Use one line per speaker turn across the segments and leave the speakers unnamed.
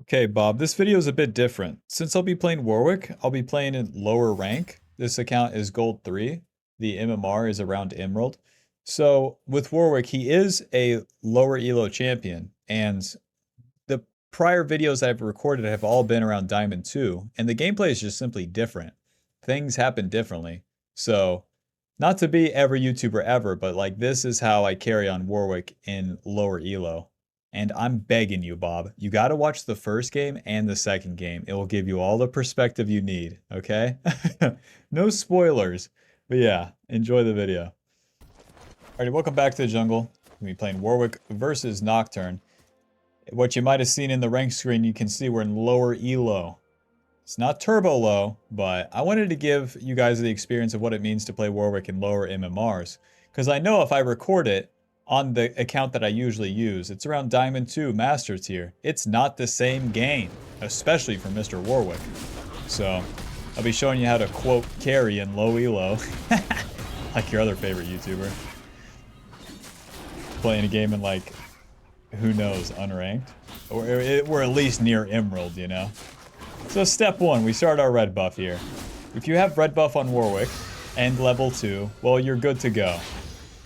Okay, Bob, this video is a bit different. Since I'll be playing Warwick, I'll be playing in lower rank. This account is Gold 3. The MMR is around Emerald. So with Warwick, he is a lower ELO champion, and the prior videos I've recorded have all been around Diamond 2, and the gameplay is just simply different. Things happen differently. So, not to be every YouTuber ever, but like this is how I carry on Warwick in lower ELO. And I'm begging you, Bob, you got to watch the first game and the second game. It will give you all the perspective you need, okay? No spoilers. But yeah, enjoy the video. Alrighty, welcome back to the jungle. We'll be playing Warwick versus Nocturne. What you might have seen in the rank screen, you can see we're in lower ELO. It's not turbo low, but I wanted to give you guys the experience of what it means to play Warwick in lower MMRs. Because I know if I record it on the account that I usually use, it's around Diamond 2 Master Tier. It's not the same game, especially for Mr. Warwick. So, I'll be showing you how to quote carry in low ELO. Like your other favorite YouTuber. Playing a game in like, who knows, unranked? Or we're at least near Emerald, you know? So step 1, we start our red buff here. If you have red buff on Warwick and level 2, well, you're good to go.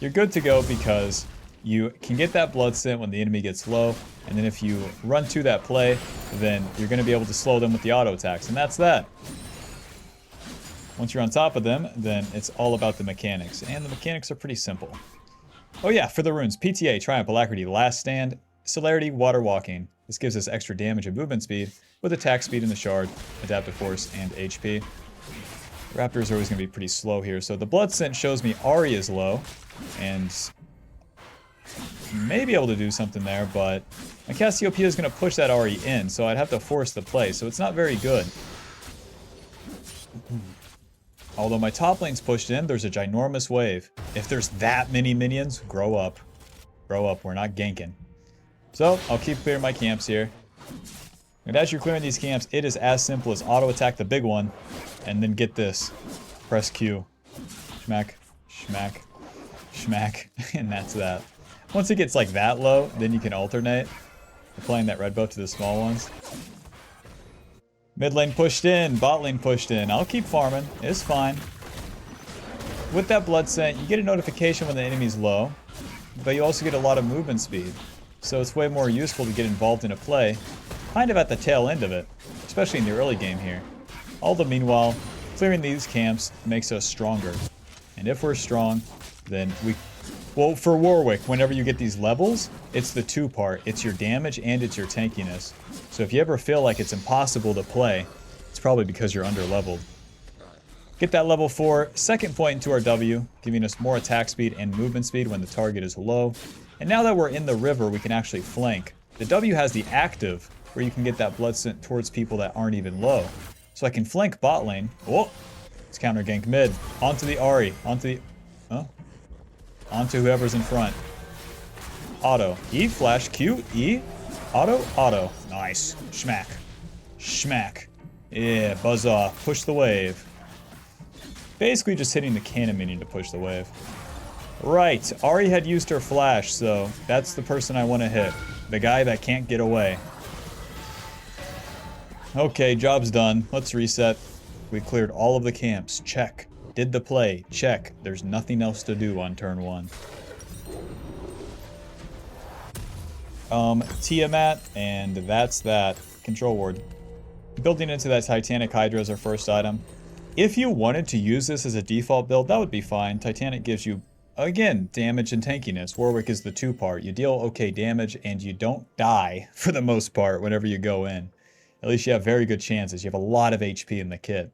You're good to go because you can get that blood scent when the enemy gets low, and then if you run to that play, then you're going to be able to slow them with the auto attacks, and that's that. Once you're on top of them, then it's all about the mechanics, and the mechanics are pretty simple. Oh yeah, for the runes, PTA, Triumph, Alacrity, Last Stand, Celerity, Water Walking. This gives us extra damage and movement speed with attack speed in the shard, adaptive force, and HP. Raptors are always going to be pretty slow here, so the blood scent shows me Ahri is low, and may be able to do something there, but my Cassiopeia is going to push that Ahri in, so I'd have to force the play, so it's not very good. Although my top lane's pushed in, there's a ginormous wave. If there's that many minions, grow up. Grow up, we're not ganking. So, I'll keep clearing my camps here. And as you're clearing these camps, it is as simple as auto-attack the big one, and then get this. Press Q. Schmack, schmack, schmack, and that's that. Once it gets like that low, then you can alternate. Applying that red buff to the small ones. Mid lane pushed in, bot lane pushed in. I'll keep farming, it's fine. With that blood scent, you get a notification when the enemy's low, but you also get a lot of movement speed. So it's way more useful to get involved in a play, kind of at the tail end of it, especially in the early game here. All the meanwhile, clearing these camps makes us stronger. And if we're strong, then well, for Warwick, whenever you get these levels, it's the two part. It's your damage and it's your tankiness. So if you ever feel like it's impossible to play, it's probably because you're under-leveled. Get that level 4, second point into our W, giving us more attack speed and movement speed when the target is low. And now that we're in the river, we can actually flank. The W has the active, where you can get that blood scent towards people that aren't even low. So I can flank bot lane. Oh, let's counter gank mid. Onto the Ahri. Onto whoever's in front. Auto. E, flash, Q, E. Auto, auto. Nice. Schmack. Schmack. Yeah, buzz off. Push the wave. Basically just hitting the cannon minion to push the wave. Right, Ahri had used her flash, so that's the person I want to hit. The guy that can't get away. Okay, job's done. Let's reset. We cleared all of the camps. Check. Did the play. Check. There's nothing else to do on turn 1. Tiamat, and that's that. Control ward. Building into that Titanic Hydra is our first item. If you wanted to use this as a default build, that would be fine. Titanic gives you, again, damage and tankiness. Warwick is the two part. You deal okay damage, and you don't die, for the most part, whenever you go in. At least you have very good chances. You have a lot of HP in the kit.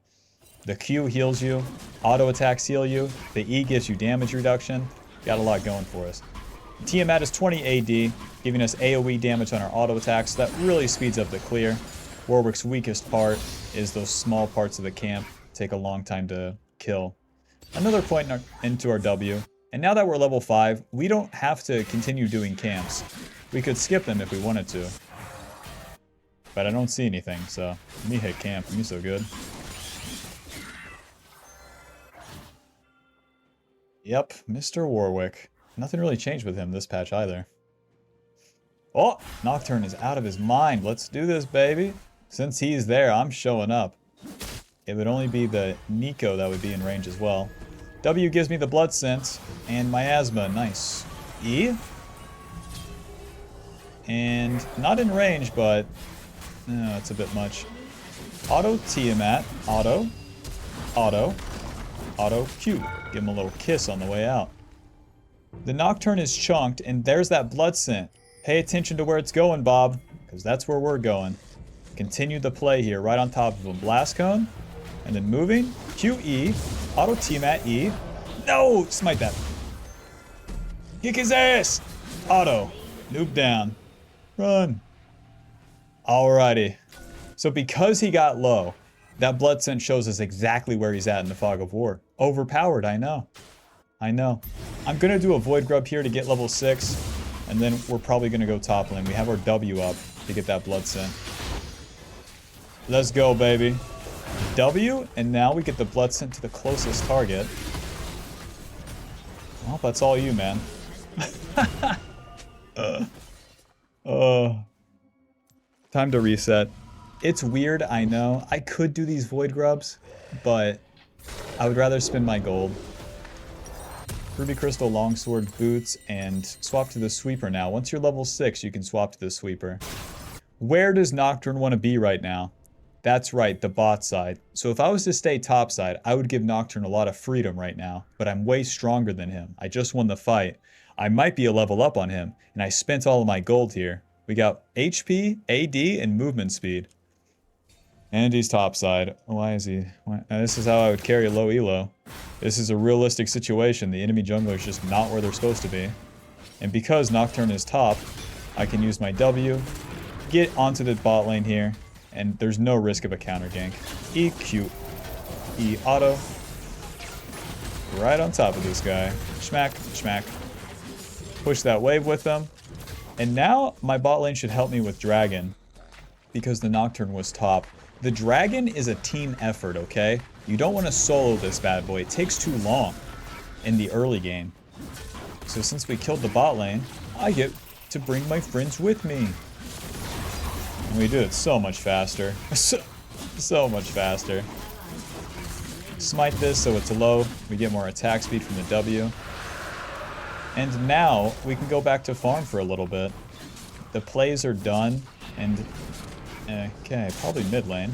The Q heals you. Auto attacks heal you. The E gives you damage reduction. Got a lot going for us. Tiamat is 20 AD, giving us AoE damage on our auto attacks. That really speeds up the clear. Warwick's weakest part is those small parts of the camp. Take a long time to kill. Another point into our W. And now that we're level 5, we don't have to continue doing camps. We could skip them if we wanted to. But I don't see anything, so let me hit camp. Me so good. Yep, Mr. Warwick. Nothing really changed with him this patch either. Oh, Nocturne is out of his mind. Let's do this, baby. Since he's there, I'm showing up. It would only be the Nico that would be in range as well. W gives me the blood sense and miasma. Nice. E. And not in range, but it's a bit much. Auto Tiamat. Auto. Auto. Auto Q. Give him a little kiss on the way out. The Nocturne is chunked, and there's that blood scent. Pay attention to where it's going, Bob, because that's where we're going. Continue the play here, right on top of him. Blast Cone, and then moving. QE. Auto Tiamat E. No! Smite that. Kick his ass! Auto. Noob down. Run. Alrighty. So because he got low, that blood scent shows us exactly where he's at in the Fog of War. Overpowered, I know. I know. I'm going to do a Void Grub here to get level 6, and then we're probably going to go top lane. We have our W up to get that blood scent. Let's go, baby. W, and now we get the blood scent to the closest target. Well, that's all you, man. Time to reset. It's weird, I know. I could do these Void Grubs, but I would rather spend my gold. Ruby Crystal Longsword boots and swap to the Sweeper now. Once you're level 6, you can swap to the Sweeper. Where does Nocturne want to be right now? That's right, the bot side. So if I was to stay top side, I would give Nocturne a lot of freedom right now, but I'm way stronger than him. I just won the fight. I might be a level up on him, and I spent all of my gold here. We got HP, AD, and movement speed. And he's topside. Why is he? This is how I would carry a low elo. This is a realistic situation. The enemy jungler is just not where they're supposed to be. And because Nocturne is top, I can use my W, get onto the bot lane here, and there's no risk of a counter gank. EQ. E auto. Right on top of this guy. Schmack, schmack. Push that wave with them. And now my bot lane should help me with Dragon, because the Nocturne was top. The Dragon is a team effort, okay? You don't want to solo this bad boy. It takes too long in the early game. So since we killed the bot lane, I get to bring my friends with me. And we do it so much faster. so much faster. Smite this so it's low. We get more attack speed from the W. And now we can go back to farm for a little bit. The plays are done, and okay, probably mid lane.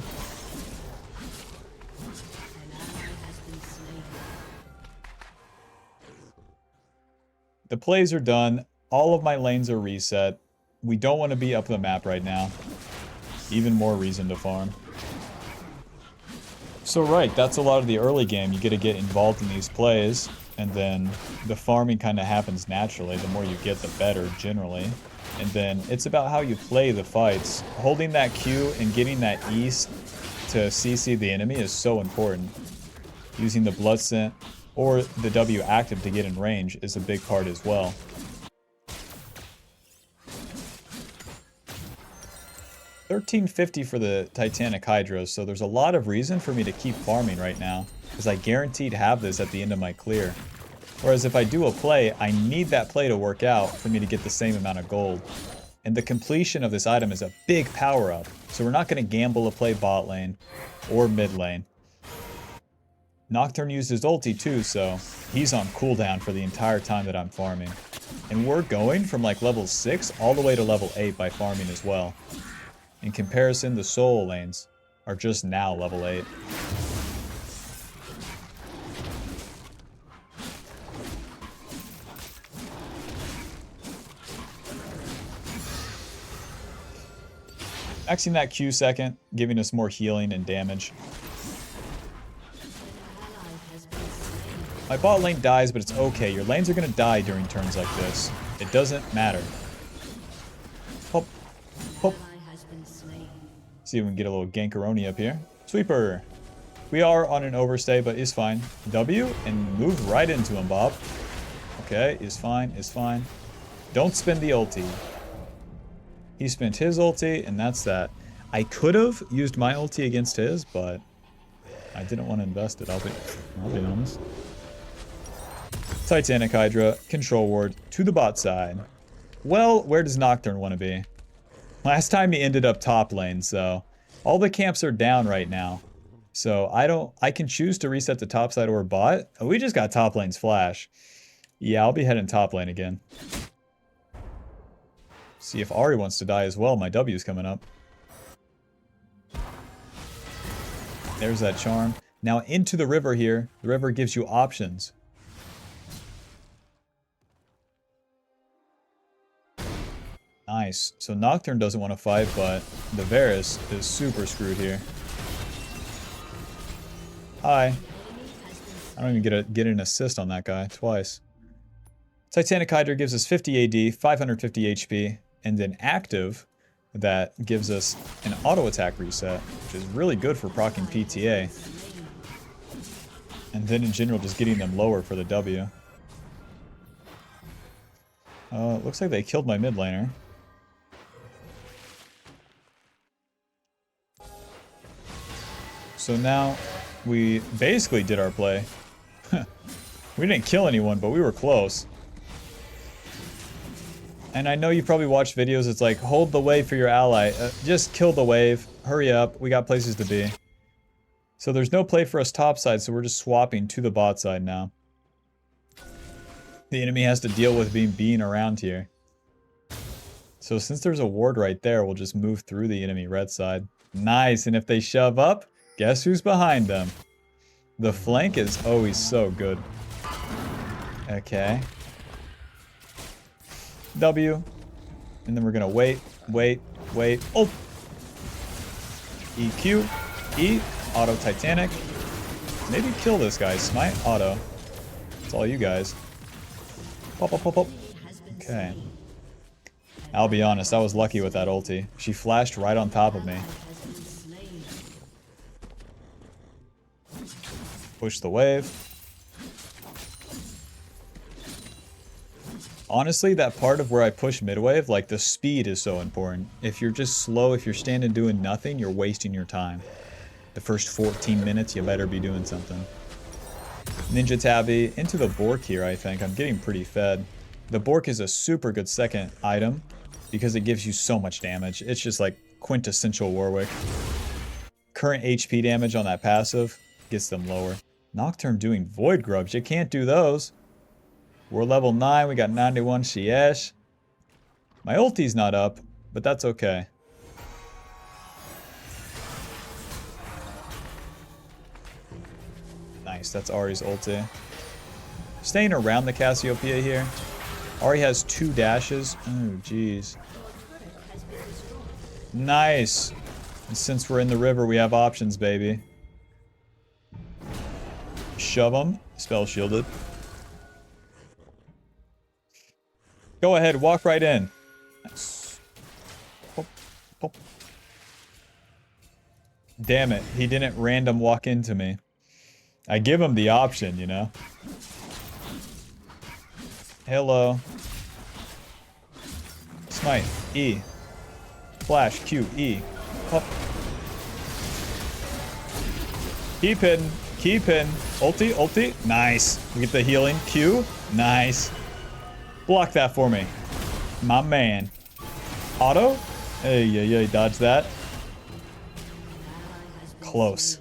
The plays are done. All of my lanes are reset. We don't want to be up the map right now. Even more reason to farm. So right, that's a lot of the early game. You get to get involved in these plays, and then the farming kind of happens naturally. The more you get, the better, generally. And then it's about how you play the fights. Holding that Q and getting that E to CC the enemy is so important. Using the blood scent or the W active to get in range is a big part as well. $13.50 for the Titanic Hydra, so there's a lot of reason for me to keep farming right now, because I guaranteed have this at the end of my clear. Whereas if I do a play, I need that play to work out for me to get the same amount of gold. And the completion of this item is a big power up, so we're not going to gamble to play bot lane or mid lane. Nocturne used his ulti too, so he's on cooldown for the entire time that I'm farming. And we're going from like level 6 all the way to level 8 by farming as well. In comparison, the solo lanes are just now level 8. Maxing that Q second, giving us more healing and damage. My bot lane dies, but it's okay. Your lanes are going to die during turns like this. It doesn't matter. Hop. Hop. See if we can get a little gankaroni up here. Sweeper. We are on an overstay, but is fine. W and move right into him, Bob. Okay, is fine, is fine. Don't spend the ulti. He spent his ulti, and that's that. I could have used my ulti against his, but I didn't want to invest it, I'll be honest. Titanic Hydra, control ward to the bot side. Well, where does Nocturne want to be? Last time he ended up top lane, so all the camps are down right now. So I can choose to reset to top side or bot. Oh, we just got top lane's flash. Yeah, I'll be heading top lane again. See if Ahri wants to die as well. My W's coming up. There's that charm. Now into the river here. The river gives you options. Nice. So Nocturne doesn't want to fight, but the Varus is super screwed here. Hi. I don't even get an assist on that guy twice. Titanic Hydra gives us 50 AD, 550 HP, and an active that gives us an auto attack reset, which is really good for proccing PTA. And then in general, just getting them lower for the W. Looks like they killed my mid laner. So now we basically did our play. We didn't kill anyone, but we were close. And I know you've probably watched videos, it's like, hold the wave for your ally. Just kill the wave. Hurry up. We got places to be. So there's no play for us topside, so we're just swapping to the bot side now. The enemy has to deal with being around here. So since there's a ward right there, we'll just move through the enemy red side. Nice, and if they shove up, guess who's behind them? The flank is always so good. Okay. W. And then we're gonna wait. Oh! EQ. E. Auto Titanic. Maybe kill this guy. Smite. Auto. It's all you guys. Pop. Okay. I'll be honest, I was lucky with that ulti. She flashed right on top of me. Push the wave. Honestly, that part of where I push mid-wave, like the speed is so important. If you're just slow, if you're standing doing nothing, you're wasting your time. The first 14 minutes, you better be doing something. Ninja Tabby into the Bork here, I think. I'm getting pretty fed. The Bork is a super good second item because it gives you so much damage. It's just like quintessential Warwick. Current HP damage on that passive gets them lower. Nocturne doing Void Grubs. You can't do those. We're level 9. We got 91 CS. My ulti's not up, but that's okay. Nice. That's Ahri's ulti. Staying around the Cassiopeia here. Ahri has 2 dashes. Oh, jeez. Nice. And since we're in the river, we have options, baby. Shove them. Spell shielded. Go ahead, walk right in. Nice. Pop. Damn it, he didn't random walk into me. I give him the option, you know? Hello. Smite. E. Flash. Q. E. Pop. Keep hidden. Keep hidden. Ulti. Nice. We get the healing. Q. Nice. Block that for me. My man. Auto? Hey, dodge that. Close.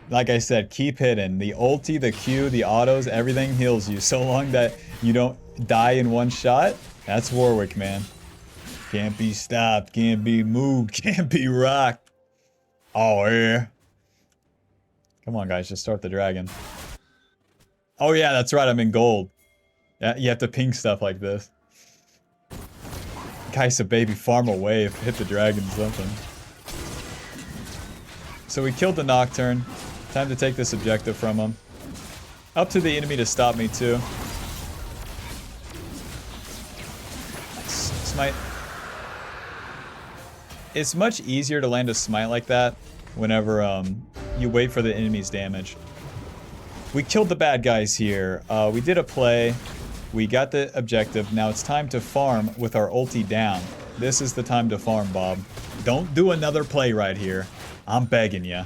Like I said, keep hidden. The ulti, the Q, the autos, everything heals you. So long that you don't die in one shot, that's Warwick, man. Can't be stopped, can't be moved, can't be rocked. Oh, yeah. Come on, guys, just start the dragon. Oh, yeah, that's right, I'm in gold. Yeah, you have to ping stuff like this. Guy's a baby, farm a wave, hit the dragon something. So we killed the Nocturne. Time to take this objective from him. Up to the enemy to stop me too. Smite. It's much easier to land a smite like that whenever you wait for the enemy's damage. We killed the bad guys here. We did a play. We got the objective. Now it's time to farm with our ulti down. This is the time to farm, Bob. Don't do another play right here. I'm begging you.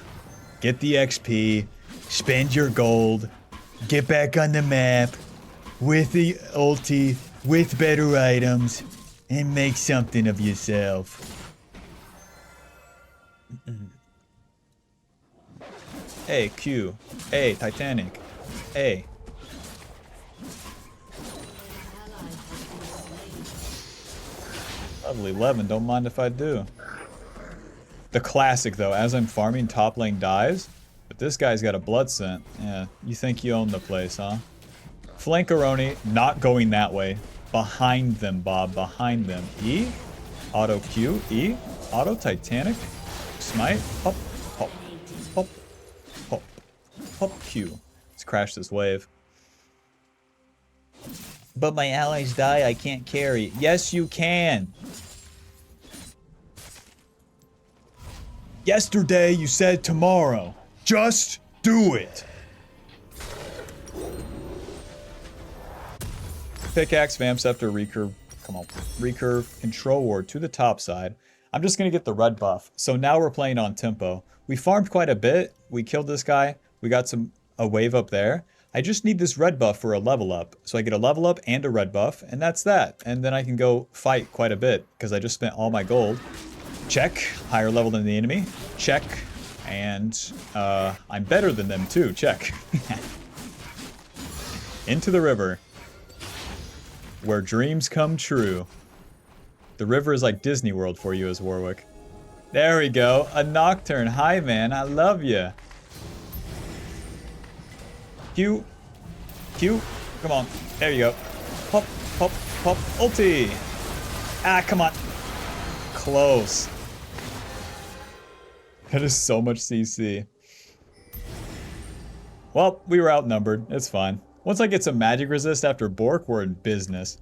Get the XP. Spend your gold. Get back on the map. With the ulti. with better items and make something of yourself. Hey, Q. Hey, Titanic. Hey. Level 11, don't mind if I do. The classic, though, as I'm farming, top lane dies, but this guy's got a blood scent. Yeah, you think you own the place, huh? Flankaroni, not going that way. Behind them, Bob, behind them. E, auto Q, E, auto Titanic, smite, hop, hop, hop, hop, hop, Q. Let's crash this wave. But my allies die, I can't carry. Yes, you can. Yesterday, you said tomorrow. Just do it. Pickaxe, Vamp Scepter, Recurve. Come on. Recurve, Control Ward to the top side. I'm just going to get the red buff. So now we're playing on tempo. We farmed quite a bit. We killed this guy. We got a wave up there. I just need this red buff for a level up. So I get a level up and a red buff, and that's that. And then I can go fight quite a bit because I just spent all my gold. Check. Higher level than the enemy. Check. And I'm better than them too. Check. Into the river. Where dreams come true. The river is like Disney World for you as Warwick. There we go. A Nocturne. Hi, man. I love you. Q. Q. Come on. There you go. Pop, pop, pop. Ulti. Ah, come on. Close. That is so much CC. Well, we were outnumbered. It's fine. Once I get some magic resist after Bork, we're in business.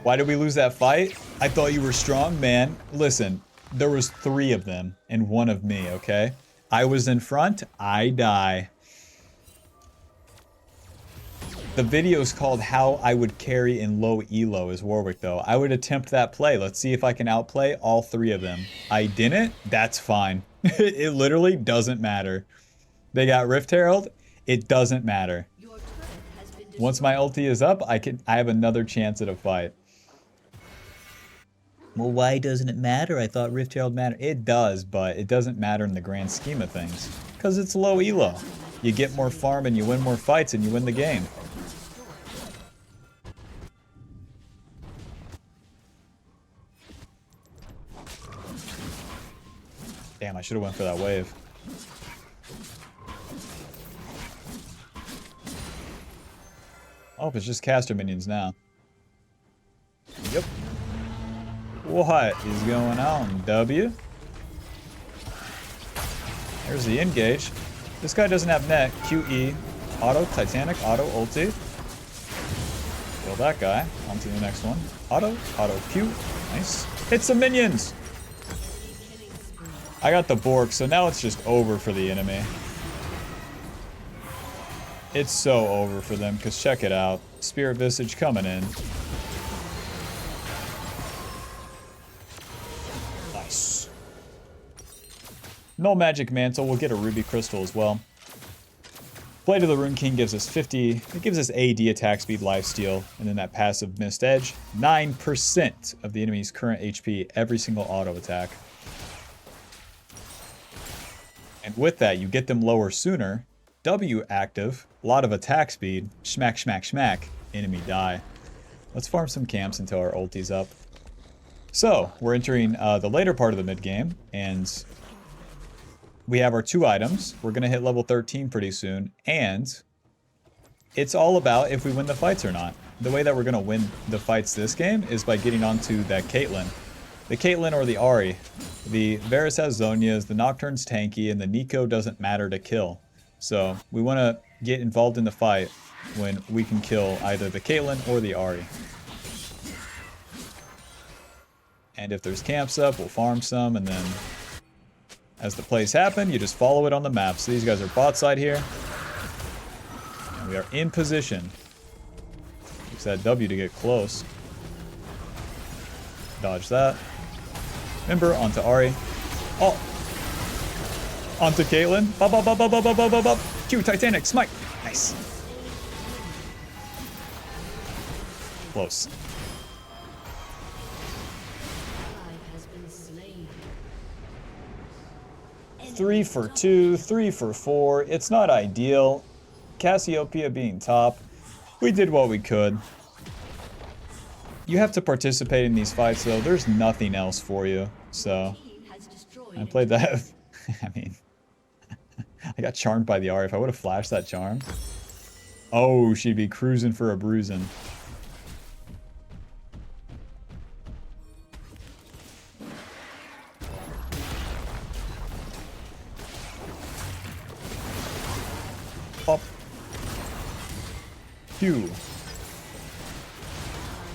Why did we lose that fight? I thought you were strong, man. Listen. There was 3 of them and 1 of me, okay? I was in front, I die. The video is called How I Would Carry in Low ELO as Warwick, though. I would attempt that play. Let's see if I can outplay all 3 of them. I didn't? That's fine. It literally doesn't matter. They got Rift Herald? It doesn't matter. Once my ulti is up, I have another chance at a fight. Well, why doesn't it matter? I thought Rift Herald mattered. It does, but it doesn't matter in the grand scheme of things. Because it's low elo. You get more farm and you win more fights and you win the game. Damn, I should have went for that wave. Oh, it's just caster minions now. Yep. What is going on, W? There's the engage. This guy doesn't have net. QE. Auto Titanic. Auto ulti. Kill that guy. On to the next one. Auto. Auto Q. Nice. Hit some minions! I got the Bork, so now it's just over for the enemy. It's so over for them, because check it out. Spirit Visage coming in. Nice. No Magic Mantle. We'll get a Ruby Crystal as well. Blade of the Rune King gives us 50. It gives us AD attack speed, lifesteal, and then that passive Mist Edge. 9% of the enemy's current HP every single auto attack. And with that, you get them lower sooner. W active, a lot of attack speed. Smack, smack, smack. Enemy die. Let's farm some camps until our ulti's up. So, we're entering the later part of the mid-game, and we have our 2 items. We're going to hit level 13 pretty soon, and it's all about if we win the fights or not. The way that we're going to win the fights this game is by getting onto that Caitlyn. The Caitlyn or the Ahri. The Varus has Zhonya's, the Nocturne's tanky, and the Nico doesn't matter to kill. So we want to get involved in the fight when we can kill either the Caitlyn or the Ahri. And if there's camps up, we'll farm some, and then as the plays happen, you just follow it on the map. So these guys are bot side here. And we are in position. Use that W to get close. Dodge that. Remember, onto Ahri. Oh! Onto Caitlyn. Bop, bop, bop, bop, bop, bop, bop, bop, bop. Q, Titanic, smite. Nice. Close. Three for 2, 3 for 4. It's not ideal. Cassiopeia being top. We did what we could. You have to participate in these fights, though. There's nothing else for you. So, I played that. I mean, I got charmed by the R. If I would have flashed that charm. Oh, she'd be cruising for a bruising. Pop. Q.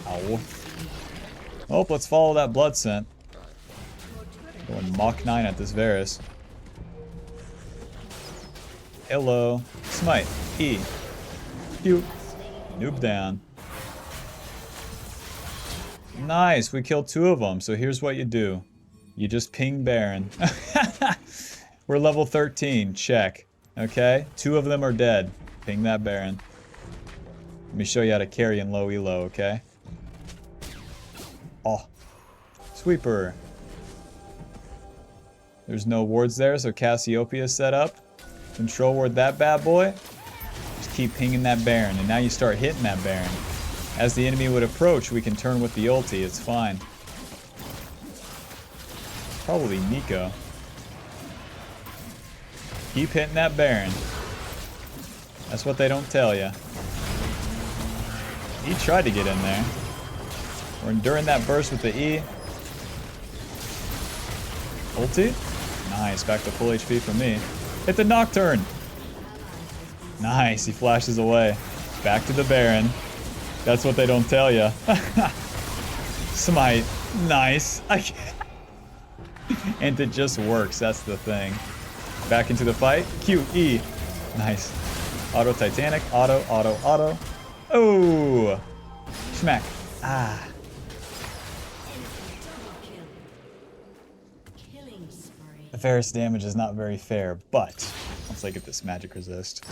Ow. Oh, let's follow that blood scent. Going Mach 9 at this Varus. ELO. Smite. E. Q. Noob down. Nice, we killed 2 of them. So here's what you do. You just ping Baron. We're level 13. Check. Okay? 2 of them are dead. Ping that Baron. Let me show you how to carry in low elo, okay? Oh. Sweeper. There's no wards there, so Cassiopeia is set up. Control ward that bad boy. Just keep pinging that Baron, and now you start hitting that Baron. As the enemy would approach, we can turn with the ulti. It's fine. Probably Nico. Keep hitting that Baron. That's what they don't tell you. He tried to get in there. We're enduring that burst with the E. Ulti. Nice, back to full HP for me. Hit the Nocturne. Nice, he flashes away. Back to the Baron. That's what they don't tell you. Smite. Nice. And it just works, that's the thing. Back into the fight. Q, E. Nice. Auto Titanic. Auto, auto, auto. Oh! Smack. Ah. The Varus damage is not very fair, but once I get this magic resist.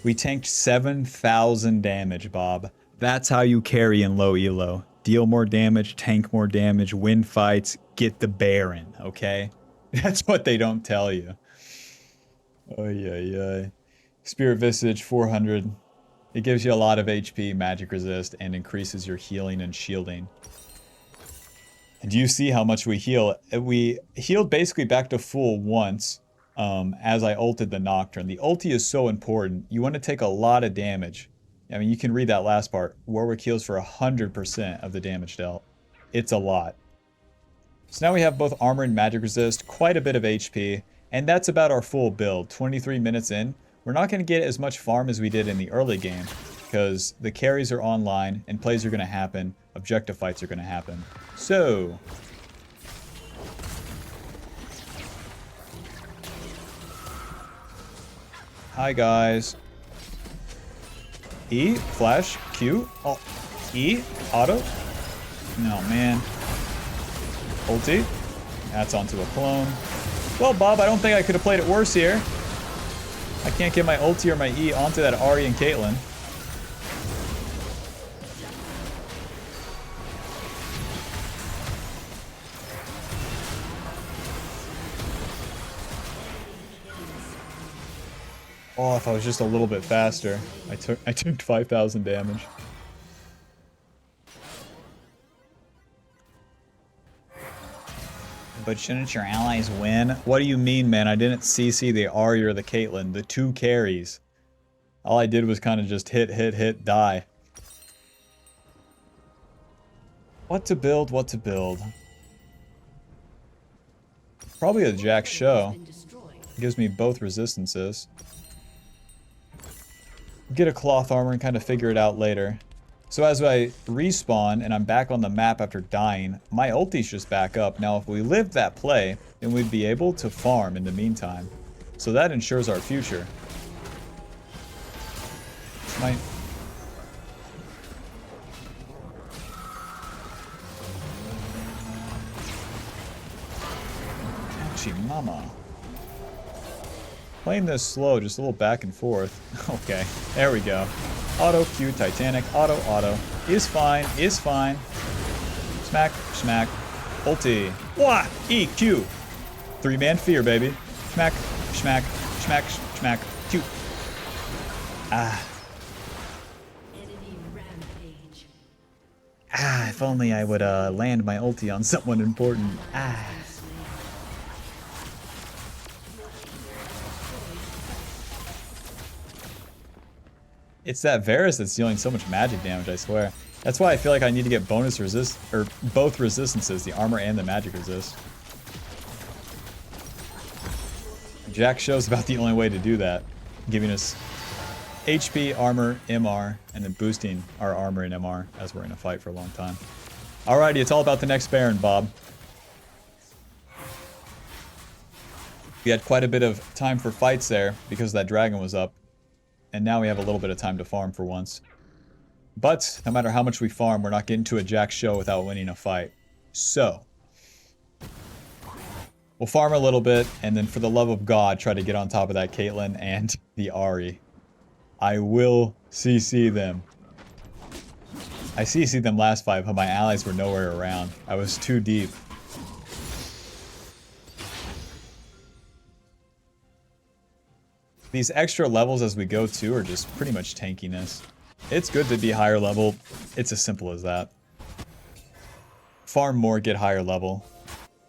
We tanked 7,000 damage, Bob. That's how you carry in low elo. Deal more damage, tank more damage, win fights, get the Baron, okay? That's what they don't tell you. Oh, yeah. Spirit Visage, 400. It gives you a lot of HP, magic resist, and increases your healing and shielding. And you see how much we heal. We healed basically back to full once as I ulted the Nocturne. The ulti is so important. You want to take a lot of damage. I mean, you can read that last part. Warwick heals for 100% of the damage dealt. It's a lot. So now we have both armor and magic resist, quite a bit of HP, and that's about our full build. 23 minutes in. We're not going to get as much farm as we did in the early game, because the carries are online, and plays are going to happen, objective fights are going to happen. So... hi guys. E, flash, Q, oh, E, auto. No, man. Ulti. That's onto a clone. Well, Bob, I don't think I could have played it worse here. I can't get my ulti or my E onto that Ahri and Caitlyn. Oh, if I was just a little bit faster. I took 5,000 damage. But shouldn't your allies win? What do you mean, man? I didn't CC the Ahri or the Caitlyn, the 2 carries. All I did was kind of just hit, die. What to build, what to build? Probably a Jack Show. Gives me both resistances. Get a cloth armor and kind of figure it out later. So as I respawn and I'm back on the map after dying, my ulti's just back up. Now if we lived that play, then we'd be able to farm in the meantime. So that ensures our future. My... ouchie mama. Playing this slow, just a little back and forth. Okay, there we go. Auto, Q, Titanic, auto, auto. Is fine, is fine. Smack, smack. Ulti. Wah! E, Q. Three-man fear, baby. Smack, smack, smack, smack, Q. Ah. Ah, if only I would land my ulti on someone important. Ah. It's that Varus that's dealing so much magic damage, I swear. That's why I feel like I need to get bonus resist, or both resistances, the armor and the magic resist. Jack shows about the only way to do that, giving us HP, armor, MR, and then boosting our armor and MR as we're in a fight for a long time. Alrighty, it's all about the next Baron, Bob. We had quite a bit of time for fights there because that dragon was up. And now we have a little bit of time to farm for once. But no matter how much we farm, we're not getting to a Jack show without winning a fight. So we'll farm a little bit, and then for the love of God, try to get on top of that Caitlyn and the Ahri. I will CC them. I CC'd them last fight, but my allies were nowhere around. I was too deep. These extra levels as we go too are just pretty much tankiness. It's good to be higher level. It's as simple as that. Farm more, get higher level.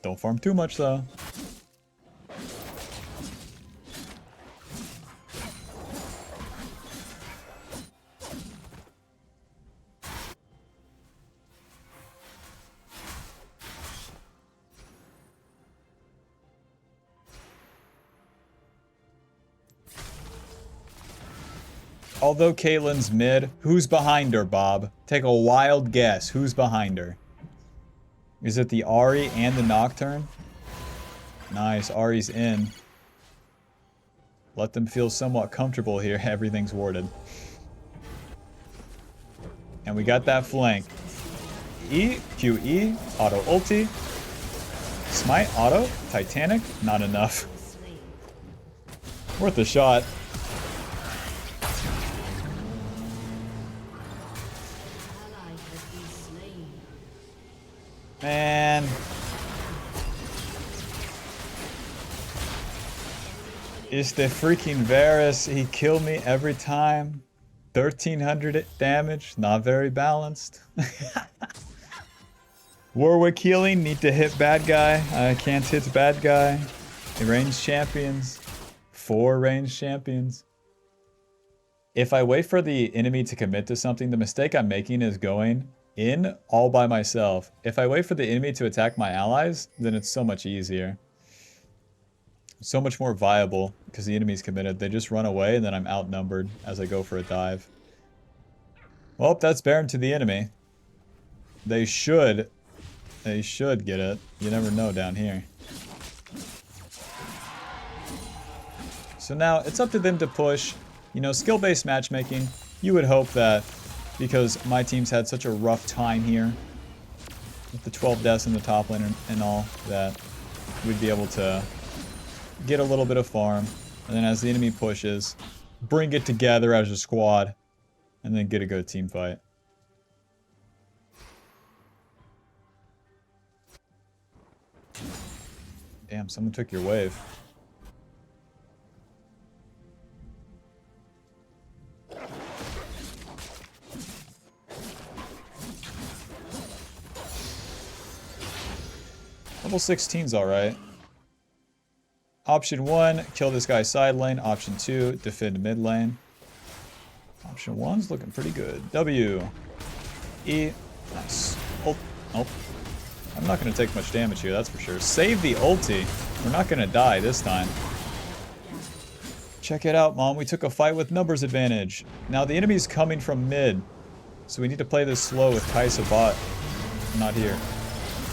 Don't farm too much though. Although Caitlyn's mid, who's behind her, Bob? Take a wild guess. Who's behind her? Is it the Ahri and the Nocturne? Nice, Ahri's in. Let them feel somewhat comfortable here. Everything's warded. And we got that flank. E, QE, auto ulti. Smite, auto, Titanic, not enough. Worth a shot. Man. It's the freaking Varus. He killed me every time. 1300 damage. Not very balanced. Warwick healing. Need to hit bad guy. I can't hit bad guy. Ranged champions. 4 ranged champions. If I wait for the enemy to commit to something, the mistake I'm making is going in all by myself. If I wait for the enemy to attack my allies, then it's so much easier. So much more viable because the enemy's committed. They just run away and then I'm outnumbered as I go for a dive. Well, that's Baron to the enemy. They should get it. You never know down here. So now it's up to them to push. You know, skill-based matchmaking, you would hope that because my team's had such a rough time here with the 12 deaths in the top lane and all, that we'd be able to get a little bit of farm, and then as the enemy pushes, bring it together as a squad, and then get a good team fight. Damn, someone took your wave. Level 16's alright. Option 1, kill this guy's side lane. Option 2, defend mid lane. Option 1's looking pretty good. W. E. Nice. Oh. Nope. I'm not going to take much damage here, that's for sure. Save the ulti. We're not going to die this time. Check it out, Mom. We took a fight with numbers advantage. Now the enemy's coming from mid. So we need to play this slow with Kai'Sa bot. Not here.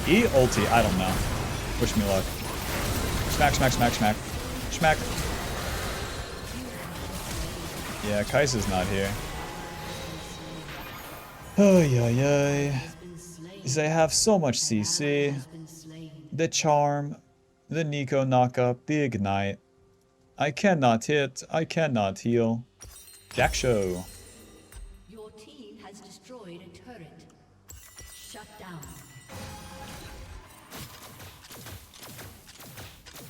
E ulti, I don't know. Wish me luck. Smack, smack, smack, smack. Smack. Yeah, Kai'Sa's not here. Ay, ay, ay. They have so much CC. The charm, the Nico knockup, the ignite. I cannot hit. I cannot heal. Jack Show.
Your team has destroyed a turret. Shut down.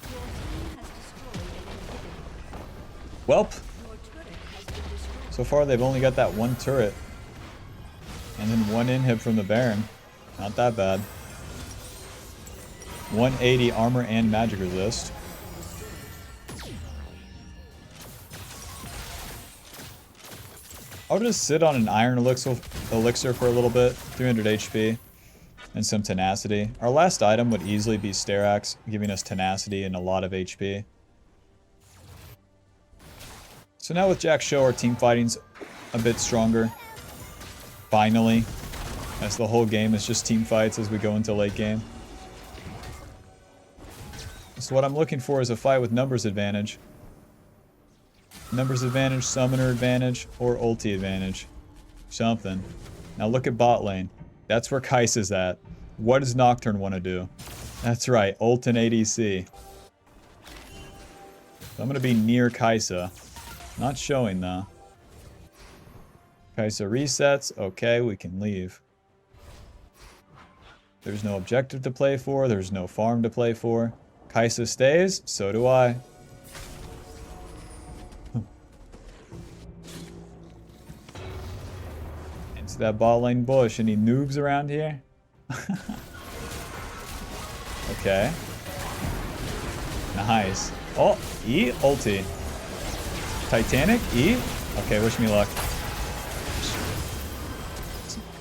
Your team has destroyed an inhibitor.
Welp.
Your turret has been destroyed.
So far, they've only got that one turret. And then one inhib from the Baron. Not that bad. 180 armor and magic resist. I'll just sit on an iron elixir for a little bit. 300 HP. And some tenacity. Our last item would easily be Sterax, giving us tenacity and a lot of HP. So now with Jack Show, our team fighting's a bit stronger. Finally. As the whole game is just team fights as we go into late game. So what I'm looking for is a fight with numbers advantage. Numbers advantage, summoner advantage, or ulti advantage. Something. Now look at bot lane. That's where Kai'Sa's at. What does Nocturne want to do? That's right, ult and ADC. So I'm going to be near Kai'Sa. Not showing though. Kai'Sa resets. Okay, we can leave. There's no objective to play for. There's no farm to play for. Kai'Sa stays. So do I. Into that bot lane bush. Any noobs around here? Okay. Nice. Oh, E ulti. Titanic, E. Okay, wish me luck.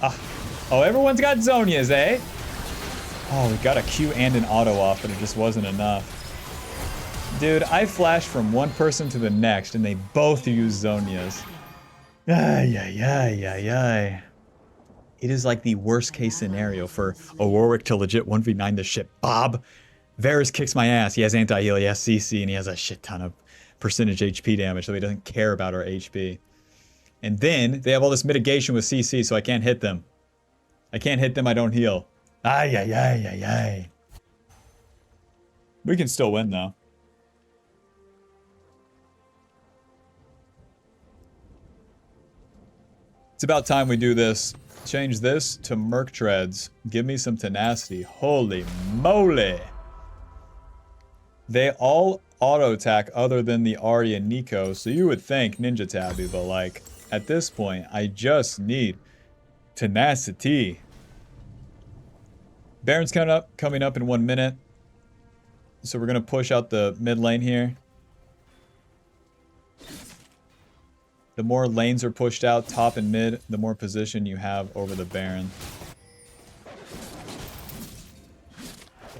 Ah. Oh, everyone's got Zhonya's, eh? Oh, we got a Q and an auto off, but it just wasn't enough. Dude, I flashed from one person to the next, and they both used Zhonya's. Ay, ay, ay, ay, ay. It is like the worst case scenario for a Warwick to legit 1v9 this shit. Bob, Varus kicks my ass. He has anti-heal, he has CC, and he has a shit ton of percentage HP damage, so he doesn't care about our HP. And then they have all this mitigation with CC, so I can't hit them. I can't hit them, I don't heal. Ay, ay, ay, ay, ay. We can still win, though. It's about time we do this. Change this to Merc Treads. Give me some tenacity. Holy moly. They all auto-attack other than the Ahri and Nico, so you would think Ninja Tabby, but like, at this point, I just need tenacity. Baron's coming up in 1 minute. So we're going to push out the mid lane here. The more lanes are pushed out, top and mid, the more position you have over the Baron.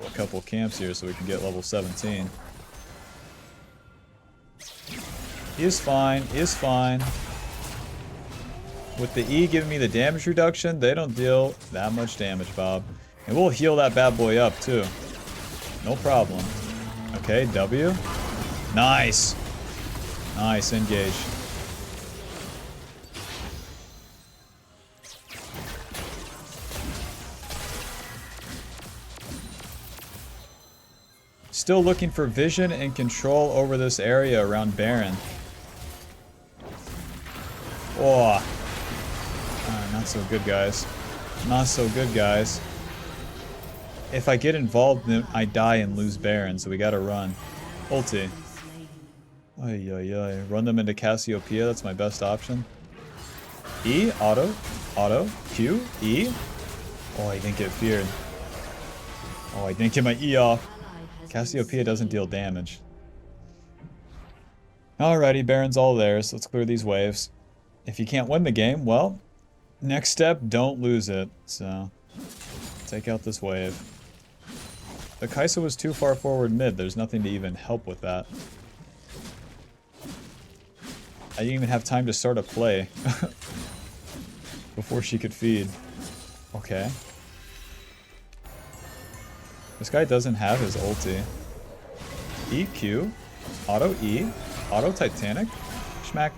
A couple camps here so we can get level 17. Is fine, is fine. With the E giving me the damage reduction, they don't deal that much damage, Bob. And we'll heal that bad boy up, too. No problem. Okay, W. Nice. Nice, engage. Still looking for vision and control over this area around Baron. Oh. Not so good, guys. Not so good, guys. If I get involved, then I die and lose Baron, so we gotta run. Ulti. Ay, ay, ay. Run them into Cassiopeia, that's my best option. E, auto, auto, Q, E. Oh, I didn't get feared. Oh, I didn't get my E off. Cassiopeia doesn't deal damage. Alrighty, Baron's all there, so let's clear these waves. If you can't win the game, well, next step, don't lose it. So, take out this wave. The Kai'Sa was too far forward mid. There's nothing to even help with that. I didn't even have time to start a play before she could feed. Okay. This guy doesn't have his ulti. EQ. Auto E. Auto Titanic. Schmack.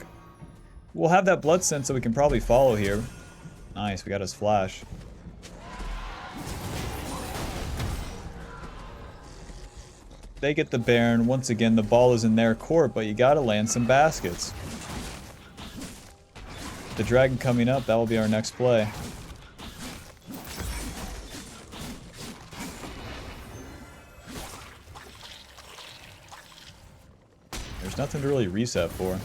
We'll have that blood sense so we can probably follow here. Nice, we got his flash. They get the Baron. Once again, the ball is in their court, but you gotta land some baskets. The dragon coming up, that will be our next play. There's nothing to really reset for.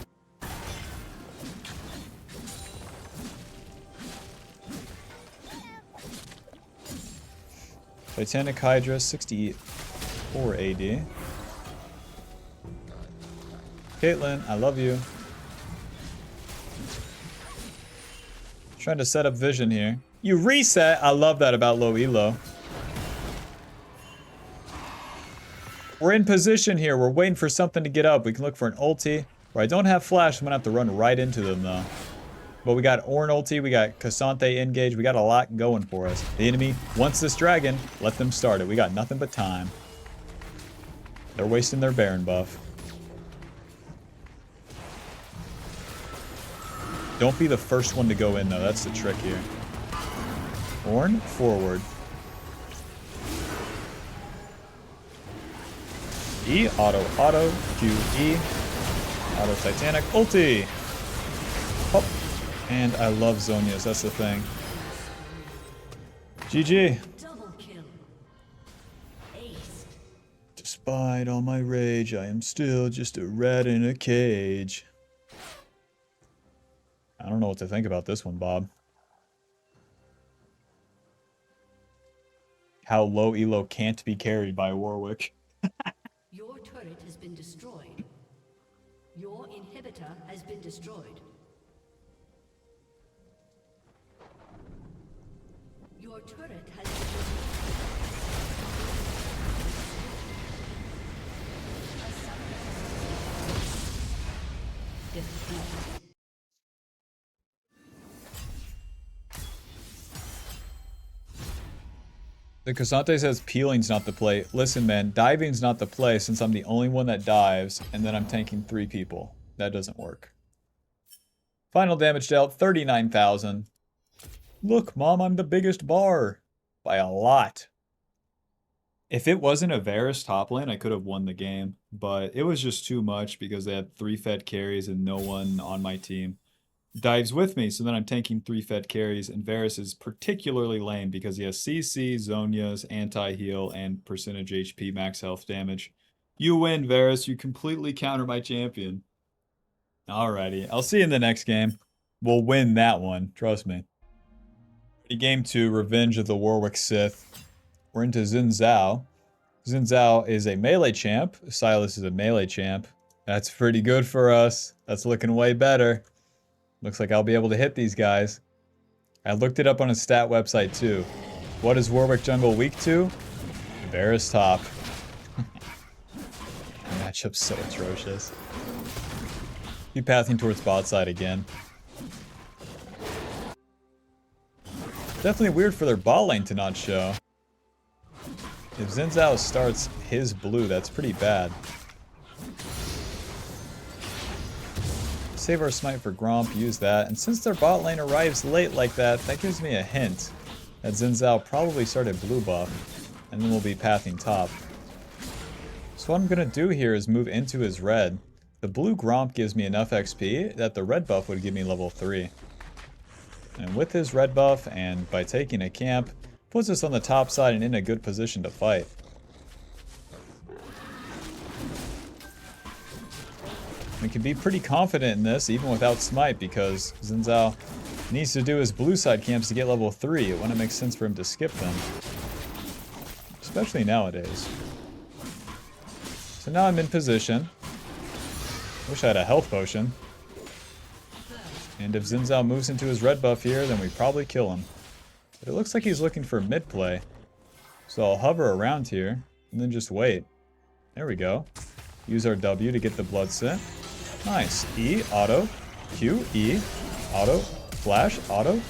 Titanic Hydra, 64 AD. Caitlyn, I love you. Trying to set up vision here. You reset! I love that about low elo. We're in position here. We're waiting for something to get up. We can look for an ulti. Where I don't have flash, I'm gonna have to run right into them though. But we got Ornn ulti, we got Cassante engage, we got a lot going for us. The enemy wants this dragon, let them start it. We got nothing but time. They're wasting their Baron buff. Don't be the first one to go in though, that's the trick here. Ornn, forward. E, auto, Q, E. Auto Titanic, ulti! Hop. And I love Zhonya's, that's the thing. GG.
Double kill. Ace.
Despite all my rage, I am still just a rat in a cage. I don't know what to think about this one, Bob. How low elo can't be carried by Warwick.
Your turret has been destroyed. Your inhibitor has been destroyed. Your turret has been destroyed.
The Cassante says peeling's not the play. Listen, man, diving's not the play since I'm the only one that dives, and then I'm tanking 3 people. That doesn't work. Final damage dealt, 39,000. Look, Mom, I'm the biggest bar. By a lot. If it wasn't a Varus top lane, I could have won the game. But it was just too much because they had 3 fed carries and no one on my team dives with me, so then I'm tanking 3 fed carries, and Varus is particularly lame because he has CC, Zhonya's, anti-heal, and percentage HP max health damage. You win, Varus. You completely counter my champion. Alrighty. I'll see you in the next game. We'll win that one. Trust me. Game 2, Revenge of the Warwick Sith. We're into Xin Zhao. Xin Zhao is a melee champ. Silas is a melee champ. That's pretty good for us. That's looking way better. Looks like I'll be able to hit these guys. I looked it up on a stat website too. What is Warwick jungle weak to? Varus top. Matchup's so atrocious. Keep pathing towards bot side again. Definitely weird for their bot lane to not show. If Xin Zhao starts his blue, that's pretty bad. Save our smite for Gromp, use that, and since their bot lane arrives late like that, that gives me a hint that Xin Zhao probably started blue buff, and then we'll be pathing top. So what I'm gonna do here is move into his red. The blue Gromp gives me enough XP that the red buff would give me level 3. And with his red buff, and by taking a camp, puts us on the top side and in a good position to fight. We can be pretty confident in this, even without smite, because Xin Zhao needs to do his blue side camps to get level 3. It wouldn't make sense for him to skip them. Especially nowadays. So now I'm in position. Wish I had a health potion. And if Xin Zhao moves into his red buff here, then we probably kill him. But it looks like he's looking for mid play. So I'll hover around here, and then just wait. There we go. Use our W to get the blood set. Nice. E, auto. Q, E, auto. Flash, auto.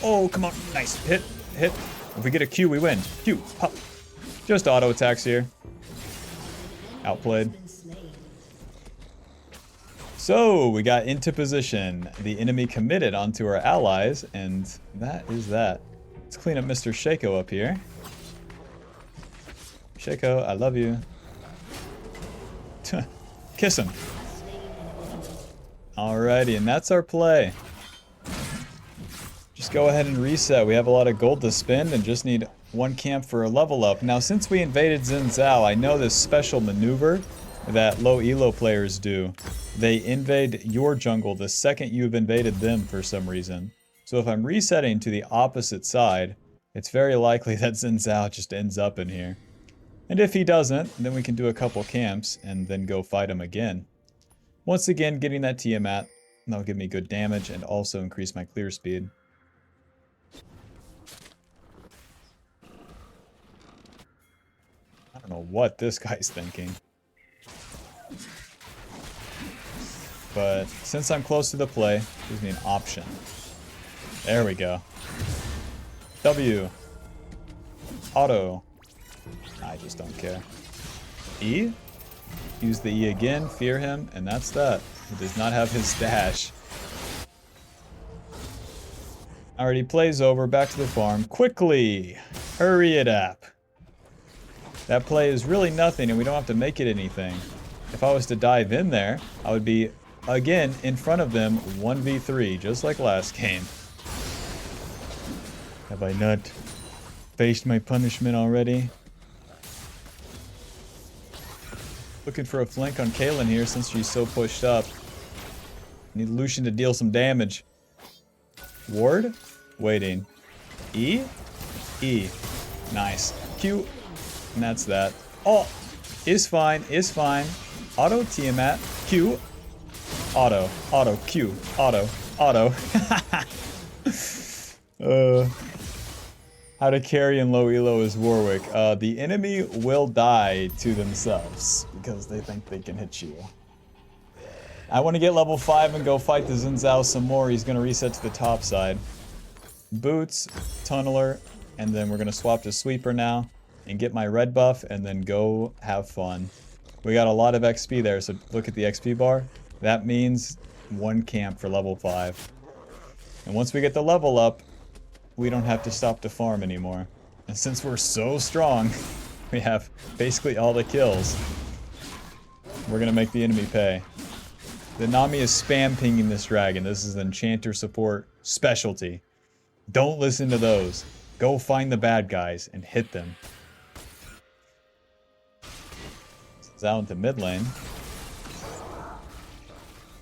Oh, come on. Nice. Hit, hit. If we get a Q, we win. Q, pop. Just auto attacks here. Outplayed. So, we got into position. The enemy committed onto our allies, and that is that. Let's clean up Mr. Shaco up here. Shaco, I love you. Kiss him. Alrighty, and that's our play. Just go ahead and reset. We have a lot of gold to spend and just need one camp for a level up. Now, since we invaded Xin Zhao, I know this special maneuver that low elo players do. They invade your jungle the second you've invaded them for some reason. So if I'm resetting to the opposite side, it's very likely that Xin Zhao just ends up in here. And if he doesn't, then we can do a couple camps and then go fight him again. Once again, getting that Tiamat, that'll give me good damage and also increase my clear speed. I don't know what this guy's thinking. But since I'm close to the play, it gives me an option. There we go. W. Auto. I just don't care. E. Use the E again, fear him, and that's that. He does not have his stash. Alright, he plays over, back to the farm. Quickly! Hurry it up! That play is really nothing, and we don't have to make it anything. If I was to dive in there, I would be, again, in front of them 1v3, just like last game. Have I not faced my punishment already? Looking for a flank on Kaylin here since she's so pushed up. Need Lucian to deal some damage. Ward? Waiting. E? E. Nice. Q. And that's that. Oh! Is fine. Is fine. Auto Tiamat. Q. Auto. Auto. Q. Auto. Auto. How to carry in low elo is Warwick. The enemy will die to themselves because they think they can hit you. I want to get level 5 and go fight the Xin Zhao some more. He's going to reset to the top side. Boots, Tunneler, and then we're going to swap to Sweeper now and get my red buff and then go have fun. We got a lot of XP there, so look at the XP bar. That means one camp for level 5. And once we get the level up, we don't have to stop to farm anymore. And since we're so strong, we have basically all the kills. We're gonna make the enemy pay. The Nami is spam pinging this dragon. This is the enchanter support specialty. Don't listen to those. Go find the bad guys and hit them. Xin Zhao into mid lane.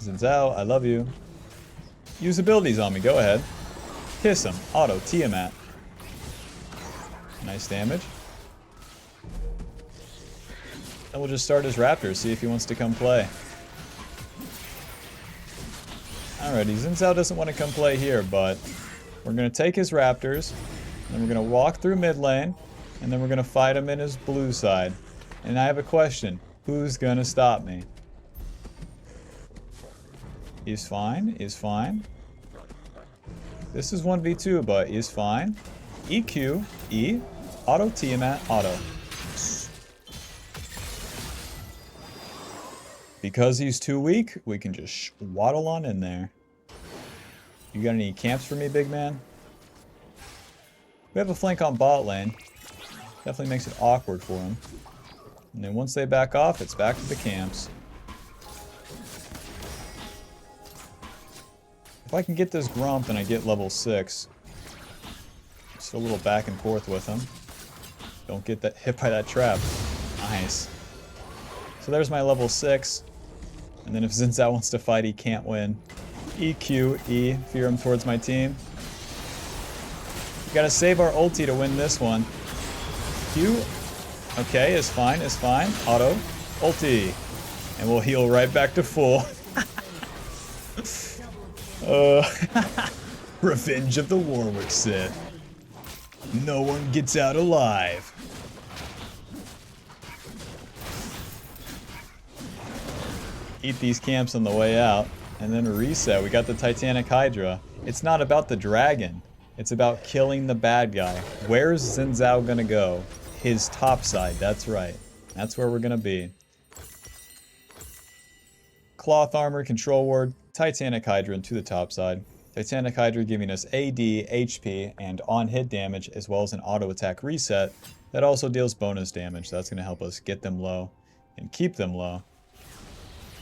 Xin Zhao, I love you. Use abilities on me, go ahead. Kiss him. Auto. Tiamat. Nice damage. And we'll just start his Raptors, see if he wants to come play. Alrighty, Xin Zhao doesn't want to come play here, but we're going to take his Raptors, and then we're going to walk through mid lane, and then we're going to fight him in his blue side. And I have a question. Who's going to stop me? He's fine. He's fine. This is 1v2, but he's fine. EQ, E, Auto Tiamat, Auto. Because he's too weak, we can just waddle on in there. You got any camps for me, big man? We have a flank on bot lane. Definitely makes it awkward for him. And then once they back off, it's back to the camps. If I can get this Grump and I get level 6, just a little back and forth with him. Don't get that hit by that trap. Nice. So there's my level 6. And then if Xin Zhao wants to fight, he can't win. EQ, E, fear him towards my team. We gotta save our ulti to win this one. Q, okay, is fine, is fine. Auto, ulti. And we'll heal right back to full. Revenge of the Warwick set. No one gets out alive. Eat these camps on the way out, and then reset. We got the Titanic Hydra. It's not about the dragon. It's about killing the bad guy. Where's Xin Zhao gonna go? His top side, that's right. That's where we're gonna be. Cloth armor, control ward, Titanic Hydra to the top side. Titanic Hydra giving us AD, HP, and on-hit damage, as well as an auto-attack reset that also deals bonus damage. That's going to help us get them low and keep them low.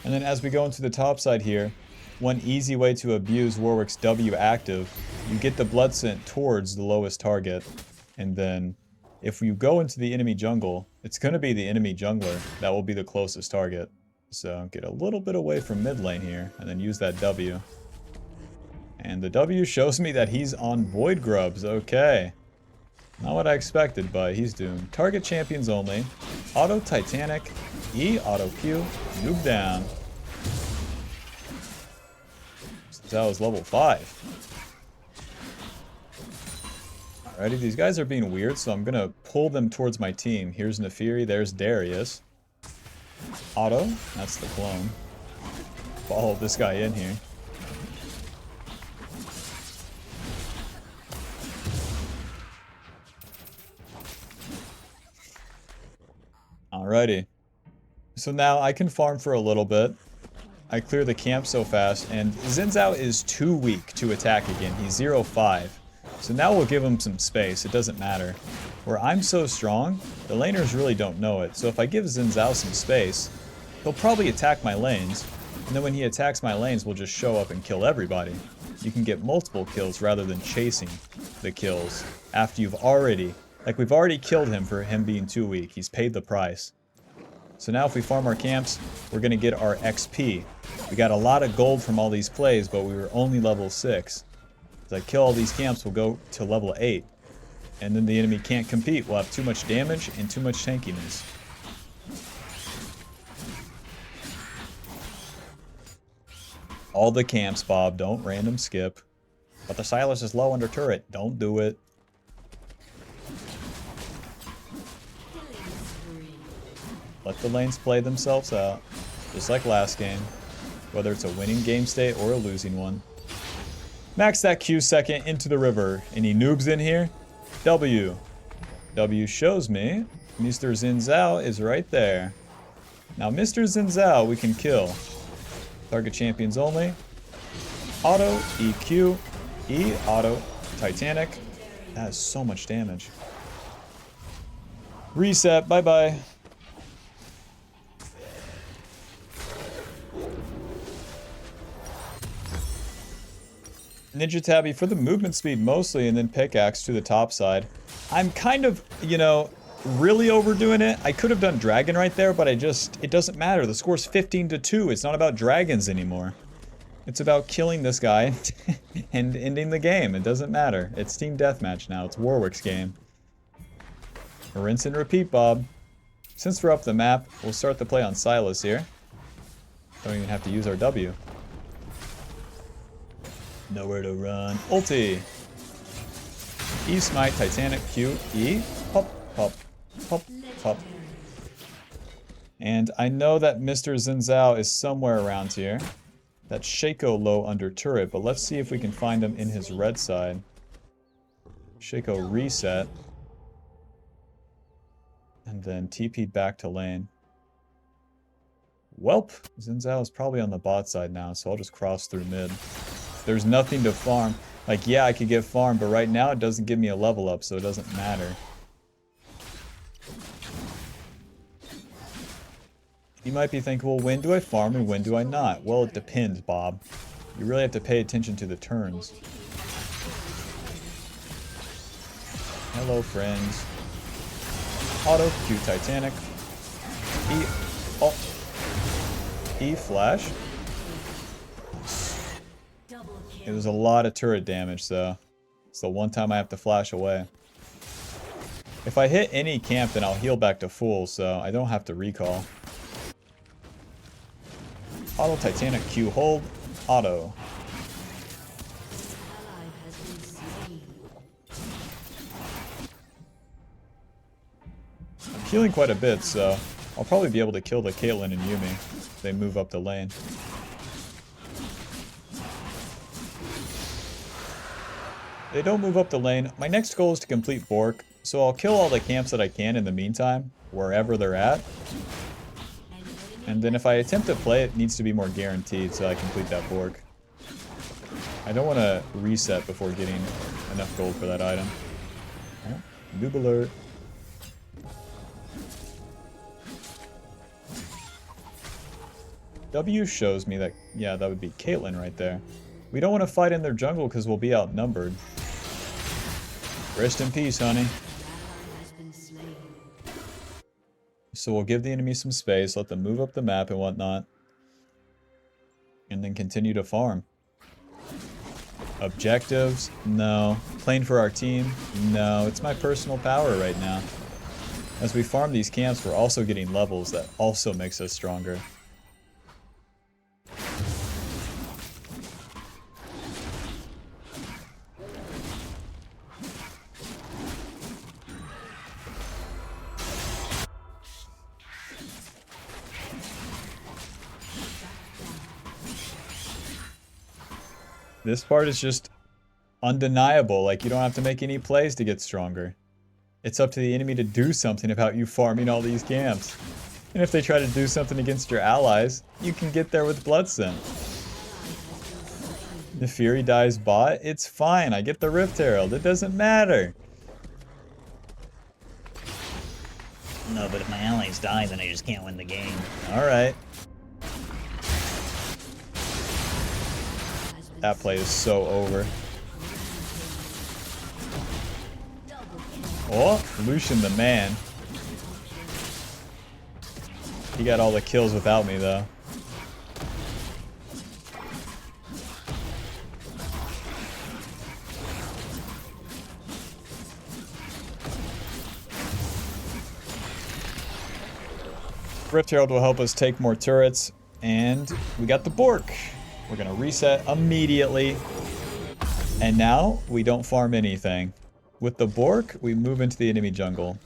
And then as we go into the top side here, one easy way to abuse Warwick's W active, you get the blood sent towards the lowest target. And then if you go into the enemy jungle, it's going to be the enemy jungler that will be the closest target. So get a little bit away from mid lane here and then use that W. And the W shows me that he's on Void Grubs. Okay. Not what I expected, but he's doomed. Target champions only. Auto Titanic. E, auto Q. Noob down. That was level 5. Alrighty, these guys are being weird, so I'm gonna pull them towards my team. Here's Nefiri, there's Darius. Auto, that's the clone. Follow this guy in here. Alrighty. So now I can farm for a little bit. I clear the camp so fast, and Xin Zhao is too weak to attack again. He's 0-5. So now we'll give him some space. It doesn't matter. Where I'm so strong, the laners really don't know it. So if I give Xin Zhao some space, he'll probably attack my lanes. And then when he attacks my lanes, we'll just show up and kill everybody. You can get multiple kills rather than chasing the kills after you've already... Like, we've already killed him for him being too weak. He's paid the price. So now if we farm our camps, we're going to get our XP. We got a lot of gold from all these plays, but we were only level 6. As I kill all these camps, we'll go to level 8. And then the enemy can't compete. We'll have too much damage and too much tankiness. All the camps, Bob. Don't random skip. But the Silas is low under turret. Don't do it. Let the lanes play themselves out, just like last game, whether it's a winning game state or a losing one. Max that Q second into the river. Any noobs in here? W. W shows me Mr. Xin Zhao is right there. Now Mr. Xin Zhao we can kill. Target champions only. Auto, EQ, E, auto, Titanic. That is so much damage. Reset, bye-bye. Ninja Tabby for the movement speed mostly, and then pickaxe to the top side. I'm kind of, you know, really overdoing it. I could have done dragon right there, but it doesn't matter. The score's 15-2. It's not about dragons anymore. It's about killing this guy and ending the game. It doesn't matter. It's team deathmatch now. It's Warwick's game. Rinse and repeat, Bob. Since we're up the map, we'll start the play on Silas here. Don't even have to use our W. Nowhere to run. Ulti. E smite, Titanic, Q, E. Pop, pop, pop, pop. And I know that Mr. Xin Zhao is somewhere around here. That's Shaco low under turret, but let's see if we can find him in his red side. Shaco reset. And then TP'd back to lane. Welp. Xin Zhao is probably on the bot side now, so I'll just cross through mid. There's nothing to farm. Like, yeah, I could get farm, but right now it doesn't give me a level up, so it doesn't matter. You might be thinking, well, when do I farm and when do I not? Well, it depends, Bob. You really have to pay attention to the turns. Hello, friends. Auto, Q Titanic. E, oh. E flash. It was a lot of turret damage, so it's the one time I have to flash away. If I hit any camp, then I'll heal back to full, so I don't have to recall. Auto Titanic Q hold. Auto. I'm healing quite a bit, so I'll probably be able to kill the Caitlyn and Yumi if they move up the lane. They don't move up the lane. My next goal is to complete Bork, so I'll kill all the camps that I can in the meantime, wherever they're at. And then if I attempt to play, it needs to be more guaranteed so I complete that Bork. I don't want to reset before getting enough gold for that item. Oh, noob alert. W shows me that, yeah, that would be Caitlyn right there. We don't want to fight in their jungle because we'll be outnumbered. Rest in peace, honey. So we'll give the enemy some space, let them move up the map and whatnot. And then continue to farm. Objectives? No. Playing for our team? No. It's my personal power right now. As we farm these camps, we're also getting levels that also makes us stronger. This part is just undeniable. Like, you don't have to make any plays to get stronger. It's up to the enemy to do something about you farming all these camps. And if they try to do something against your allies, you can get there with Blood Scent. The Fury dies bot, it's fine. I get the Rift Herald. It doesn't matter.
No, but if my allies die, then I just can't win the game.
Alright. That play is so over. Oh, Lucian the man. He got all the kills without me, though. Rift Herald will help us take more turrets, and we got the Bork. We're gonna reset immediately. And now, we don't farm anything. With the Bork, we move into the enemy jungle.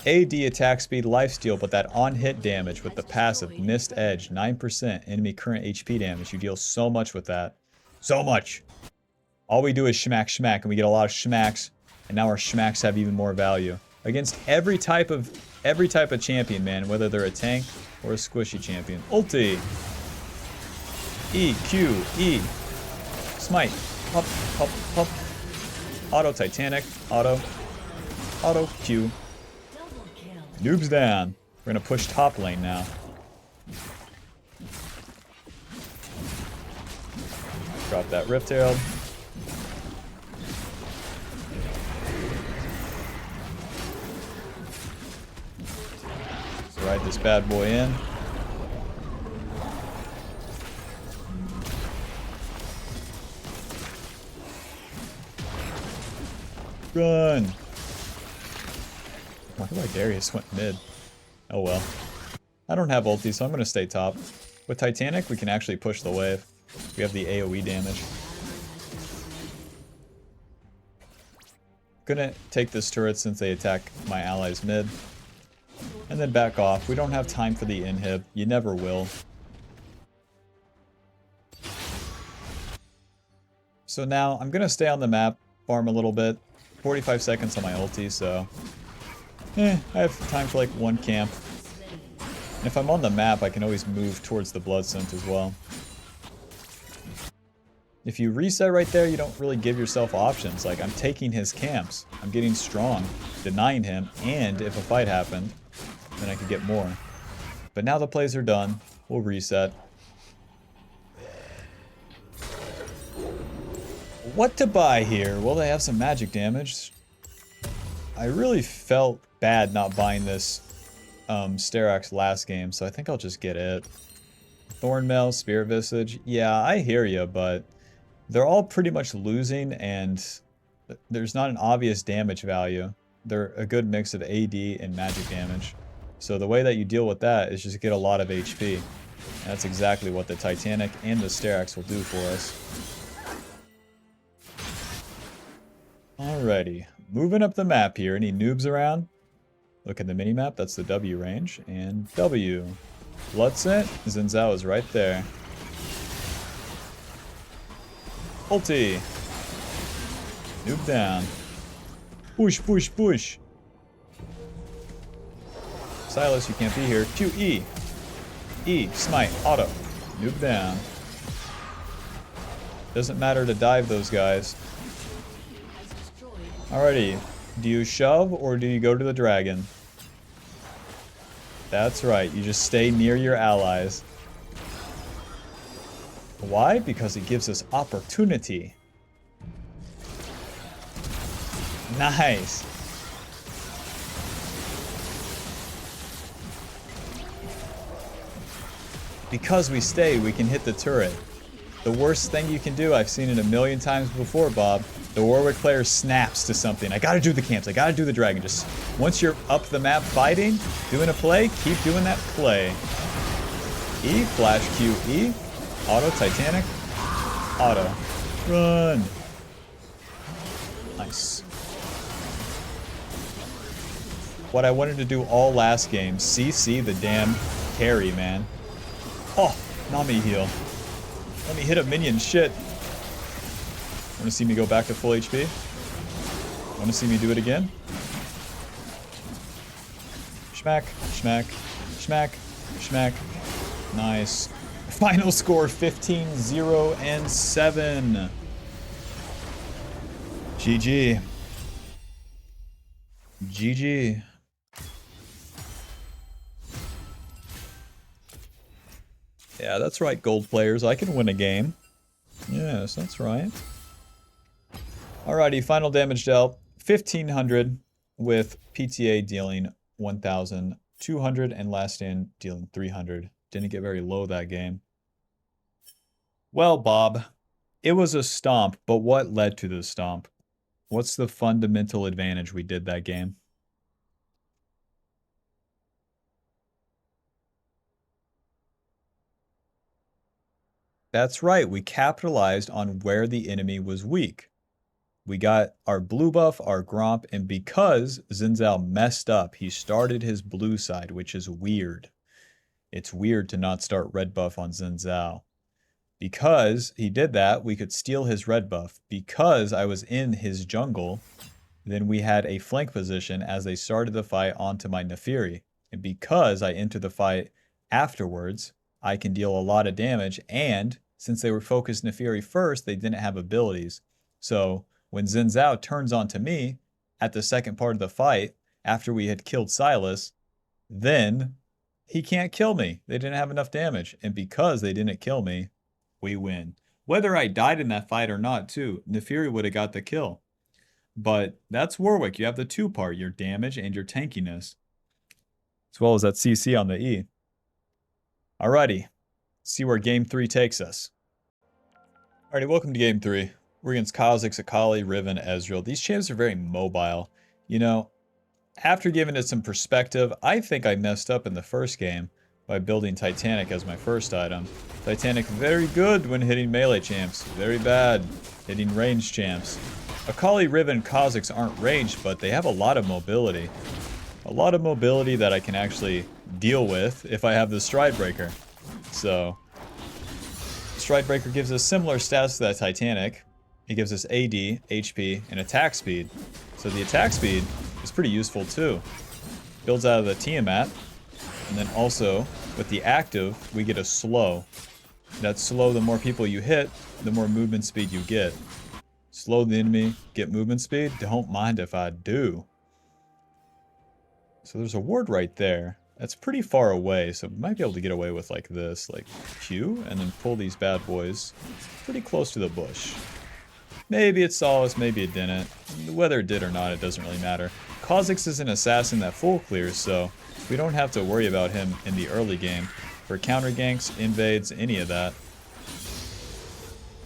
AD attack speed, lifesteal, but that on-hit damage with the passive Mist Edge, 9% enemy current HP damage. You deal so much with that. So much! All we do is schmack schmack, and we get a lot of schmacks, and now our schmacks have even more value. Against every type of champion, man, whether they're a tank or a squishy champion. Ulti! E, Q, E. Smite. Pop, pop, pop. Auto Titanic. Auto. Auto Q. Noobs down. We're gonna push top lane now. Drop that Rift Herald. Let's ride this bad boy in. Run! Why do I Darius went mid? Oh well. I don't have ulti, so I'm gonna stay top. With Titanic, we can actually push the wave. We have the AoE damage. Gonna take this turret since they attack my allies mid. And then back off. We don't have time for the inhib. You never will. So now, I'm gonna stay on the map, farm a little bit. 45 seconds on my ulti, so... I have time for like one camp. And if I'm on the map, I can always move towards the Blood Scent as well. If you reset right there, you don't really give yourself options. Like, I'm taking his camps. I'm getting strong, denying him, and if a fight happened, then I could get more. But now the plays are done. We'll reset. What to buy here? Well, they have some magic damage. I really felt bad not buying this Sterak's last game, so I think I'll just get it. Thornmail, Spirit Visage. Yeah, I hear you, but they're all pretty much losing, and there's not an obvious damage value. They're a good mix of AD and magic damage. So the way that you deal with that is just get a lot of HP. And that's exactly what the Titanic and the Sterak's will do for us. Alrighty, moving up the map here. Any noobs around? Look at the mini-map, that's the W range, and W. Blood Scent, Xin Zhao is right there. Ulti. Noob down. Push, push, push. Silas, you can't be here. Q, E. E, smite, auto. Noob down. Doesn't matter to dive those guys. Alrighty, do you shove or do you go to the dragon? That's right, you just stay near your allies. Why? Because it gives us opportunity. Nice. Because we stay, we can hit the turret. The worst thing you can do, I've seen it a million times before, Bob. The Warwick player snaps to something. I gotta do the camps, I gotta do the dragon. Just once you're up the map fighting, doing a play, keep doing that play. E, flash Q, E, auto, Titanic, auto. Run. Nice. What I wanted to do all last game, CC the damn carry, man. Oh, Nami heal. Let me hit a minion, shit. Wanna see me go back to full HP? Wanna see me do it again? Schmack, schmack, schmack, schmack. Nice. Final score 15, 0, and 7. GG. GG. Yeah, that's right, gold players. I can win a game. Yes, that's right. Alrighty, final damage dealt. 1,500 with PTA dealing 1,200 and last stand dealing 300. Didn't get very low that game. Well, Bob, it was a stomp, but what led to the stomp? What's the fundamental advantage we did that game? That's right, we capitalized on where the enemy was weak. We got our blue buff, our Gromp, and because Xin Zhao messed up, he started his blue side, which is weird. It's weird to not start red buff on Xin Zhao. Because he did that, we could steal his red buff. Because I was in his jungle, then we had a flank position as they started the fight onto my Naafiri. And because I entered the fight afterwards, I can deal a lot of damage, and since they were focused Naafiri first, they didn't have abilities. So when Xin Zhao turns onto me at the second part of the fight, after we had killed Silas, then he can't kill me. They didn't have enough damage, and because they didn't kill me, we win. Whether I died in that fight or not, too, Naafiri would have got the kill. But that's Warwick. You have the two-part, your damage and your tankiness, as well as that CC on the E. Alrighty, see where Game 3 takes us. Alrighty, welcome to Game 3. We're against Kha'Zix, Akali, Riven, Ezreal. These champs are very mobile. You know, after giving it some perspective, I think I messed up in the first game by building Titanic as my first item. Titanic very good when hitting melee champs, very bad hitting ranged champs. Akali, Riven, Kha'Zix aren't ranged, but they have a lot of mobility. A lot of mobility that I can actually deal with if I have the Stride Breaker. So, Stride Breaker gives us similar stats to that Titanic. It gives us AD, HP, and attack speed. So the attack speed is pretty useful too. Builds out of the Tiamat. And then also, with the active, we get a slow. That slow, the more people you hit, the more movement speed you get. Slow the enemy, get movement speed? Don't mind if I do. So there's a ward right there. That's pretty far away, so we might be able to get away with like this, like Q, and then pull these bad boys pretty close to the bush. Maybe it saw us, maybe it didn't. Whether it did or not, it doesn't really matter. Kha'Zix is an assassin that full clears, so we don't have to worry about him in the early game. For counter ganks, invades, any of that.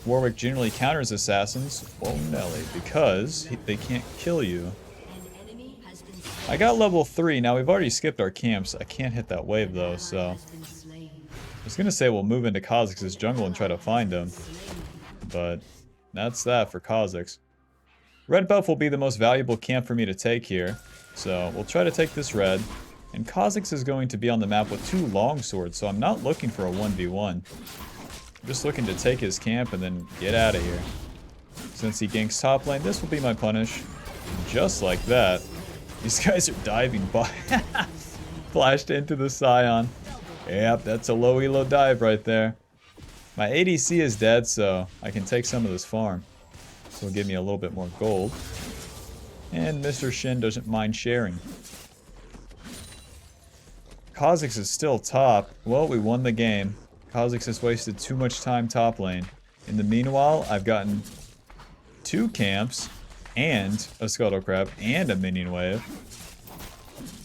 Warwick generally counters assassins, oh Nelly, because they can't kill you. I got level 3. Now, we've already skipped our camps. I can't hit that wave, though, so... I was going to say we'll move into Kha'Zix's jungle and try to find him. But that's that for Kha'Zix. Red buff will be the most valuable camp for me to take here. So, we'll try to take this red. And Kha'Zix is going to be on the map with 2 longswords, so I'm not looking for a 1v1. I'm just looking to take his camp and then get out of here. Since he ganks top lane, this will be my punish. Just like that. These guys are diving by. Flashed into the Scion. Yep, that's a low elo dive right there. My ADC is dead, so I can take some of this farm. This will give me a little bit more gold. And Mr. Shin doesn't mind sharing. Kha'Zix is still top. Well, we won the game. Kha'Zix has wasted too much time top lane. In the meanwhile, I've gotten 2 camps and a Scuttle Crab and a minion wave.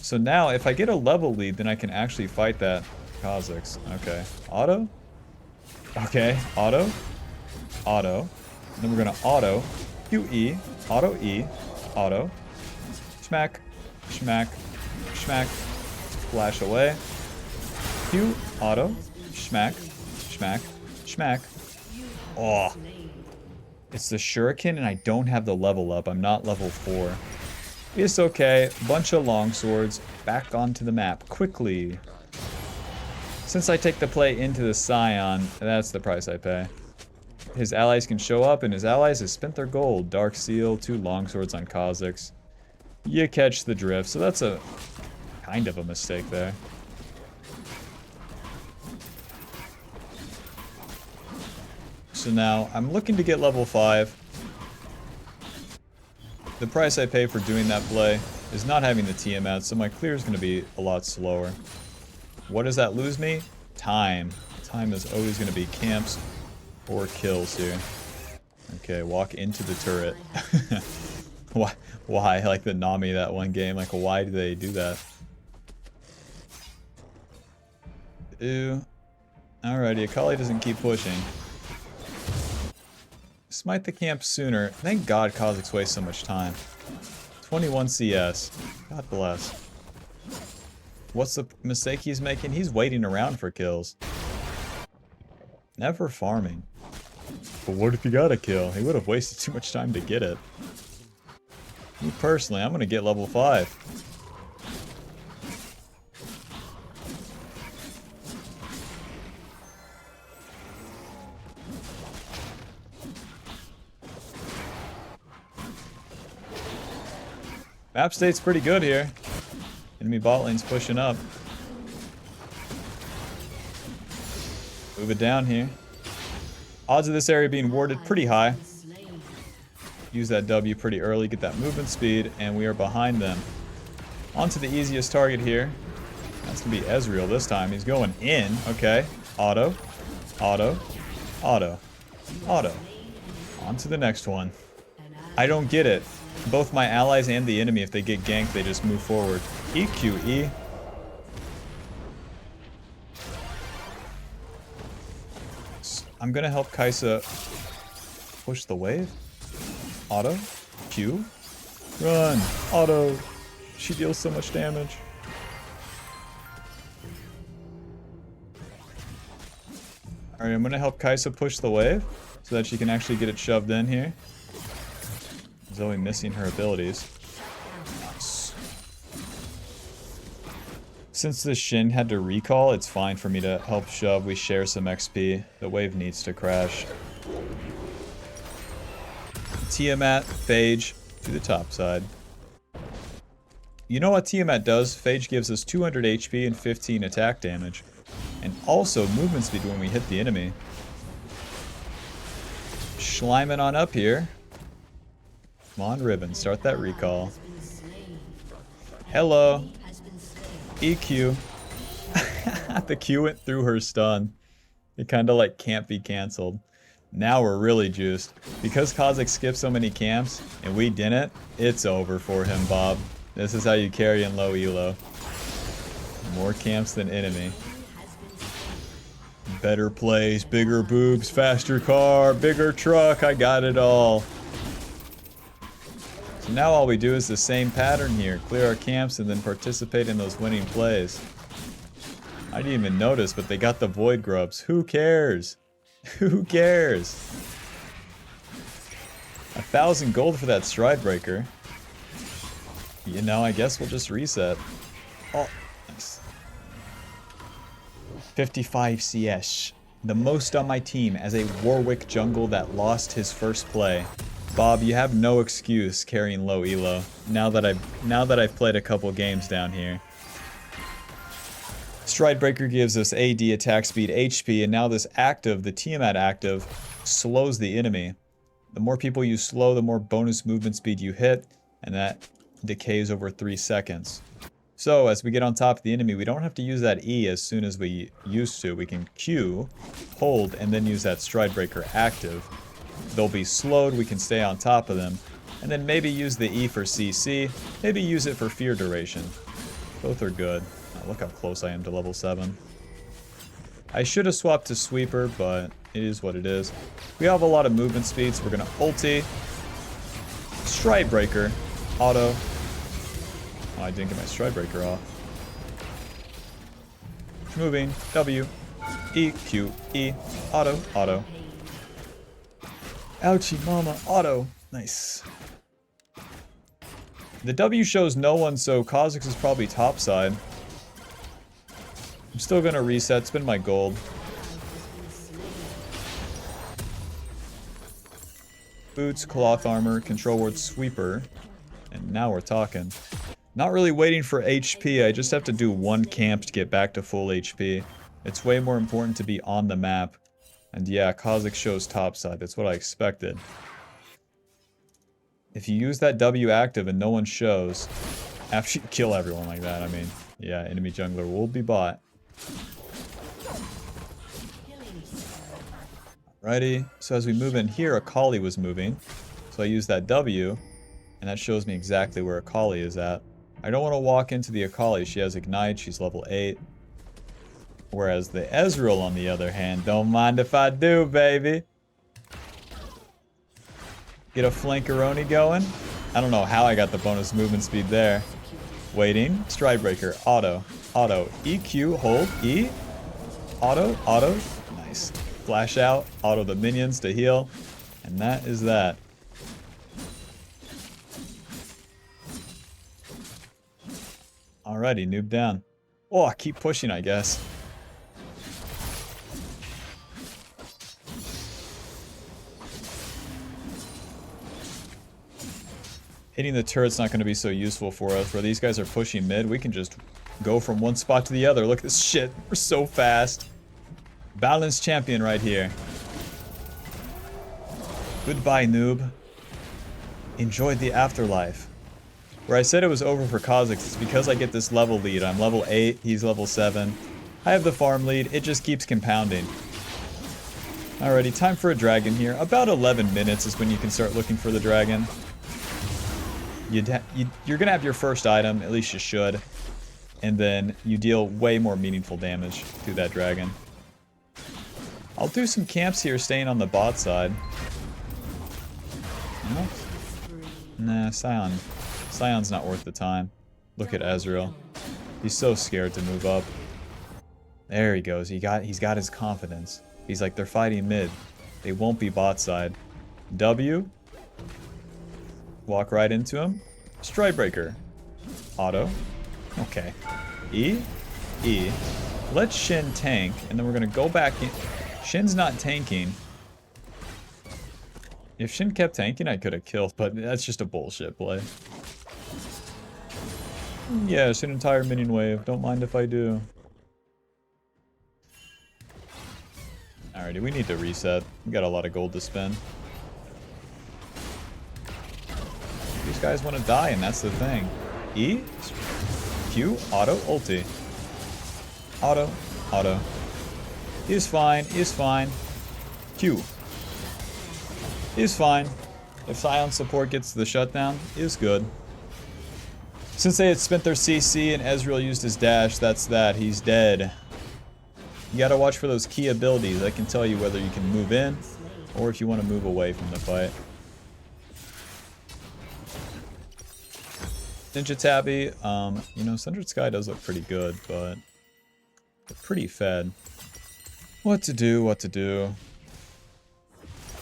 So now, if I get a level lead, then I can actually fight that Kha'Zix. Okay. Auto? Okay. Auto. Auto. And then we're going to auto. QE. Auto E. Auto. Smack. Smack. Smack. Flash away. Q. Auto. Smack. Smack. Smack. Oh. It's the Shuriken and I don't have the level up. I'm not level 4. It's okay. Bunch of longswords. Back onto the map. Quickly. Since I take the play into the Scion, that's the price I pay. His allies can show up and his allies have spent their gold. Dark Seal, 2 longswords on Kha'Zix. You catch the drift. So that's a kind of a mistake there. So now, I'm looking to get level 5. The price I pay for doing that play is not having the Tiamat, so my clear is going to be a lot slower. What does that lose me? Time. Time is always going to be camps or kills here. Okay, walk into the turret. Why? Like the Nami that one game, like why do they do that? Ew. Alrighty, Akali doesn't keep pushing. Smite the camp sooner. Thank God Kha'Zix wastes so much time. 21 CS. God bless. What's the mistake he's making? He's waiting around for kills. Never farming. But what if he got a kill? He would have wasted too much time to get it. Me personally, I'm going to get level 5. Map state's pretty good here. Enemy bot lane's pushing up. Move it down here. Odds of this area being warded pretty high. Use that W pretty early, get that movement speed, and we are behind them. On to the easiest target here. That's going to be Ezreal this time. He's going in. Okay. Auto. Auto. Auto. Auto. On to the next one. I don't get it. Both my allies and the enemy, if they get ganked, they just move forward. EQE. I'm gonna help Kai'Sa push the wave. Auto. Q. Run. Auto. She deals so much damage. Alright, I'm gonna help Kai'Sa push the wave so that she can actually get it shoved in here. Zoe missing her abilities. Nice. Since the Shin had to recall, it's fine for me to help shove. We share some XP. The wave needs to crash. Tiamat, Phage to the top side. You know what Tiamat does? Phage gives us 200 HP and 15 attack damage. And also movement speed when we hit the enemy. Schleiman on up here. Come on, Ribbon, start that recall. Hello. EQ. The Q went through her stun. It kind of like can't be cancelled. Now we're really juiced. Because Kha'Zix skipped so many camps, and we didn't, it's over for him, Bob. This is how you carry in low elo. More camps than enemy. Better plays, bigger boobs, faster car, bigger truck, I got it all. So now all we do is the same pattern here. Clear our camps and then participate in those winning plays. I didn't even notice, but they got the Void Grubs. Who cares? Who cares? 1,000 gold for that Stride Breaker. You know, I guess we'll just reset. Oh, nice. 55 CS. The most on my team as a Warwick jungle that lost his first play. Bob, you have no excuse carrying low elo. Now that I've played a couple games down here. Stride Breaker gives us AD, attack speed, HP, and now this active, the Tiamat active, slows the enemy. The more people you slow, the more bonus movement speed you hit, and that decays over 3 seconds. So as we get on top of the enemy, we don't have to use that E as soon as we used to. We can Q, hold, and then use that Stride Breaker active. They'll be slowed, we can stay on top of them. And then maybe use the E for CC, maybe use it for fear duration. Both are good. Oh, look how close I am to level 7. I should have swapped to Sweeper, but it is what it is. We have a lot of movement speed, so we're going to ulti. Stride Breaker. Auto. Oh, I didn't get my Stride Breaker off. Moving. W. E. Q. E. Auto. Auto. Ouchie mama. Auto. Nice. The W shows no one, so Kha'Zix is probably topside. I'm still gonna reset, spin my gold. Boots, cloth armor, control word sweeper. And now we're talking. Not really waiting for HP, I just have to do one camp to get back to full HP. It's way more important to be on the map. And yeah, Kha'Zix shows topside, that's what I expected. If you use that W active and no one shows, after you kill everyone like that, I mean, yeah, enemy jungler will be bought. Alrighty, so as we move in here, Akali was moving. So I use that W, and that shows me exactly where Akali is at. I don't want to walk into the Akali, she has Ignite, she's level 8. Whereas the Ezreal, on the other hand, don't mind if I do, baby. Get a flankeroni going. I don't know how I got the bonus movement speed there. Waiting. Stride Breaker. Auto. Auto. EQ. Hold. E. Auto. Auto. Nice. Flash out. Auto the minions to heal. And that is that. Alrighty. Noob down. Oh, I keep pushing, I guess. Hitting the turret's not going to be so useful for us. Where these guys are pushing mid, we can just go from one spot to the other. Look at this shit. We're so fast. Balanced champion right here. Goodbye, noob. Enjoyed the afterlife. Where I said it was over for Kha'Zix, it's because I get this level lead. I'm level 8, he's level 7. I have the farm lead. It just keeps compounding. Alrighty, time for a dragon here. About 11 minutes is when you can start looking for the dragon. You're gonna have your first item, at least you should, and then you deal way more meaningful damage to that dragon. I'll do some camps here, staying on the bot side. No? Nah, Sion's not worth the time. Look at Ezreal. He's so scared to move up. There he goes. He's got his confidence. He's like, they're fighting mid. They won't be bot side. W. Walk right into him. Stride Breaker. Auto. Okay. E. E. Let Shin tank, and then we're gonna go back in. Shin's not tanking. If Shin kept tanking, I could have killed, but that's just a bullshit play. Yeah, it's an entire minion wave. Don't mind if I do. Alrighty, we need to reset. We got a lot of gold to spend. These guys want to die, and that's the thing. E, Q, auto, ulti. Auto, auto. Is fine, is fine. Q. Is fine. If Sion support gets the shutdown, is good. Since they had spent their CC and Ezreal used his dash, that's that. He's dead. You gotta watch for those key abilities that can tell you whether you can move in or if you want to move away from the fight. Ninja Tabby, you know, Sundered Sky does look pretty good, but they're pretty fed. What to do, what to do.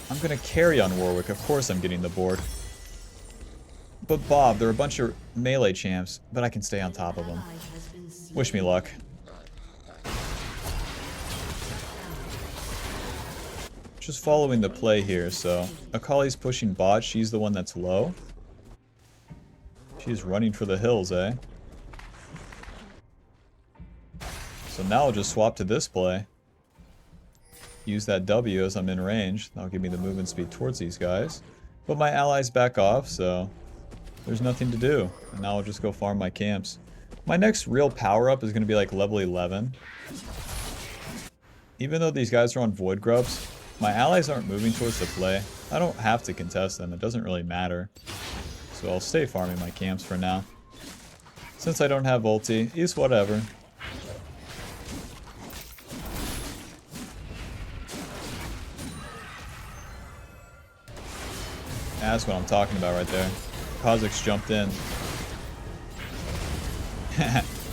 I'm gonna carry on Warwick, of course I'm getting the board. But Bob, there are a bunch of melee champs, but I can stay on top of them. Wish me luck. Just following the play here, so Akali's pushing bot, she's the one that's low. She's running for the hills, eh? So now I'll just swap to this play. Use that W as I'm in range. That'll give me the movement speed towards these guys. But my allies back off, so there's nothing to do. And now I'll just go farm my camps. My next real power-up is going to be like level 11. Even though these guys are on Void Grubs, my allies aren't moving towards the play. I don't have to contest them, it doesn't really matter. So I'll stay farming my camps for now. Since I don't have ulti, it's whatever. That's what I'm talking about right there. Kha'Zix jumped in.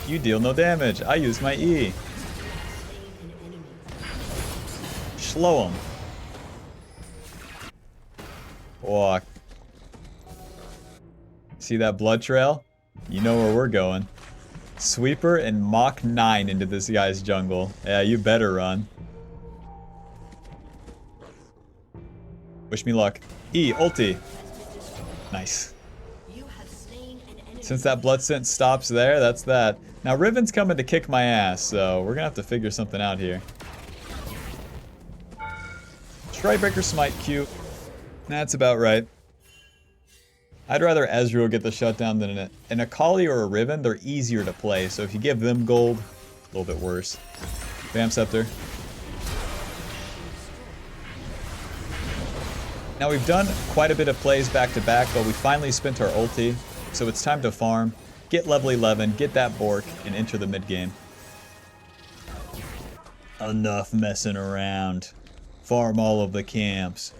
You deal no damage. I use my E. Slow him. Walk. See that blood trail? You know where we're going. Sweeper and Mach 9 into this guy's jungle. Yeah, you better run. Wish me luck. E, ulti. Nice. Since that blood scent stops there, that's that. Now Riven's coming to kick my ass, so we're gonna have to figure something out here. Strikebreaker Smite Q. That's about right. I'd rather Ezreal get the shutdown than an Akali or a Riven. They're easier to play, so if you give them gold, a little bit worse. Bam Scepter. Now we've done quite a bit of plays back to back, but we finally spent our ulti, so it's time to farm, get level 11, get that Bork, and enter the mid game. Enough messing around. Farm all of the camps.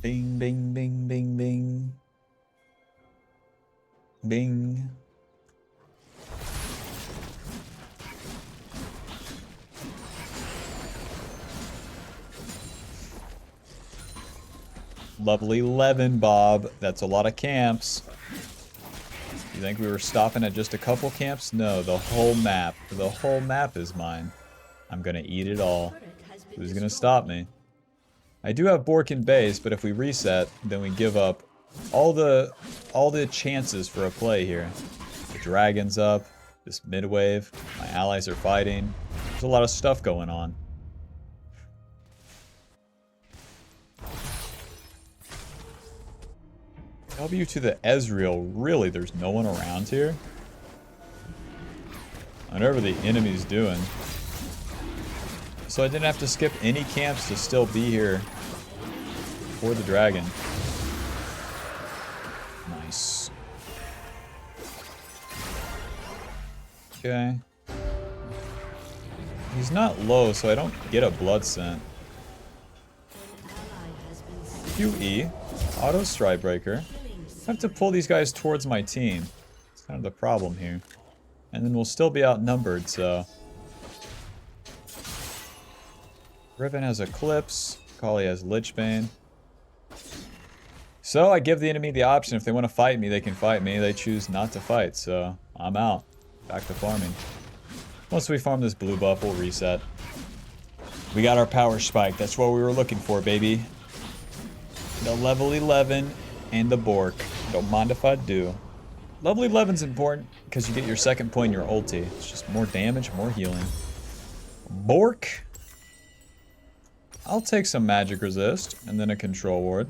Bing, bing, bing, bing, bing. Bing. Level 11, Bob. That's a lot of camps. You think we were stopping at just a couple camps? No, the whole map. The whole map is mine. I'm gonna eat it all. Who's gonna stop me? I do have Bork in base, but if we reset, then we give up all the chances for a play here. The dragon's up, this mid wave, my allies are fighting. There's a lot of stuff going on. W to the Ezreal. Really, there's no one around here? Whatever the enemy's doing. So I didn't have to skip any camps to still be here for the dragon. Nice. Okay. He's not low, so I don't get a blood scent. QE. Auto Strikebreaker. I have to pull these guys towards my team. It's kind of the problem here. And then we'll still be outnumbered, so... Riven has Eclipse. Kali has Lichbane. So I give the enemy the option. If they want to fight me, they can fight me. They choose not to fight, so I'm out. Back to farming. Once we farm this blue buff, we'll reset. We got our power spike. That's what we were looking for, baby. The level 11 and the Bork. Don't mind if I do. Level 11's important because you get your second point in your ulti. It's just more damage, more healing. Bork. I'll take some magic resist and then a control ward.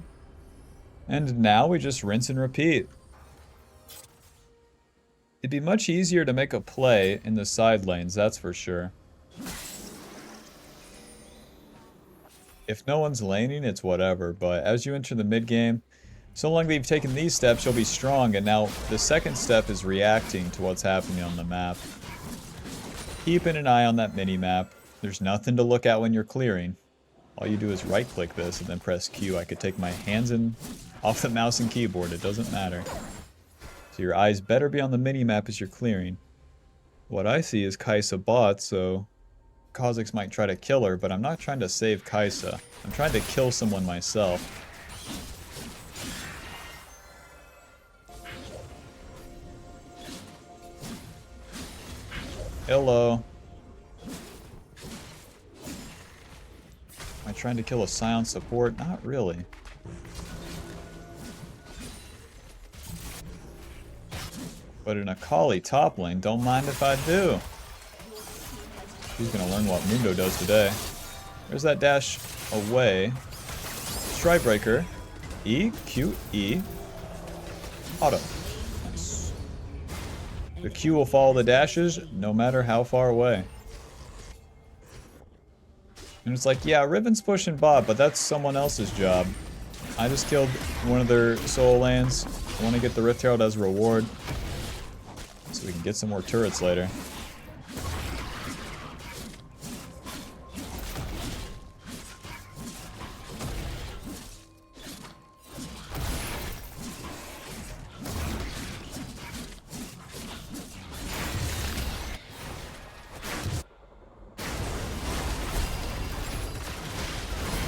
And now we just rinse and repeat. It'd be much easier to make a play in the side lanes, that's for sure. If no one's laning, it's whatever, but as you enter the mid game, so long that you've taken these steps, you'll be strong, and now the second step is reacting to what's happening on the map. Keeping an eye on that mini-map. There's nothing to look at when you're clearing. All you do is right-click this and then press Q. I could take my hands off the mouse and keyboard, it doesn't matter. So your eyes better be on the mini-map as you're clearing. What I see is Kai'Sa bot, so Kha'Zix might try to kill her, but I'm not trying to save Kai'Sa. I'm trying to kill someone myself. ELO. Am I trying to kill a Scion support? Not really. But an Akali top lane, don't mind if I do. She's gonna learn what Mundo does today. There's that dash away. Strikebreaker. E, Q, E. Auto. Nice. The Q will follow the dashes no matter how far away. And it's like, yeah, Riven's pushing bot, but that's someone else's job. I just killed one of their soul lanes. I want to get the Rift Herald as a reward. So we can get some more turrets later.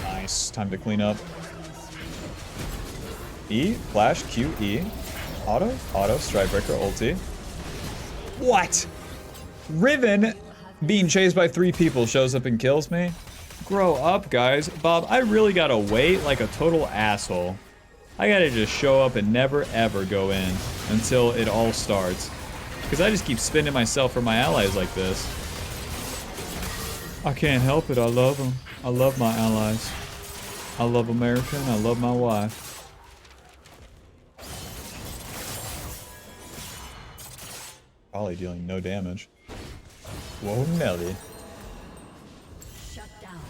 Nice. Time to clean up. E, flash, Q, E. Auto, Strikebreaker, ulti. What? Riven being chased by 3 people shows up and kills me? Grow up, guys. Bob, I really gotta wait like a total asshole. I gotta just show up and never ever go in until it all starts. Because I just keep spinning myself for my allies like this. I can't help it. I love them. I love my allies. I love American. I love my wife. Probably dealing no damage. Whoa, Nelly.
Shut down.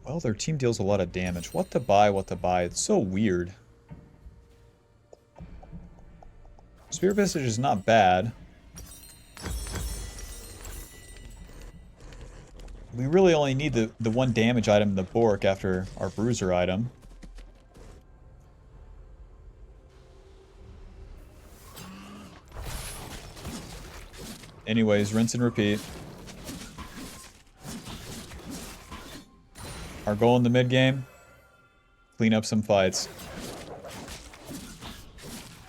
Well, their team deals a lot of damage. What to buy, what to buy. It's so weird. Spear Visage is not bad. We really only need the one damage item, the Bork, after our Bruiser item. Anyways, rinse and repeat. Our goal in the mid game, clean up some fights.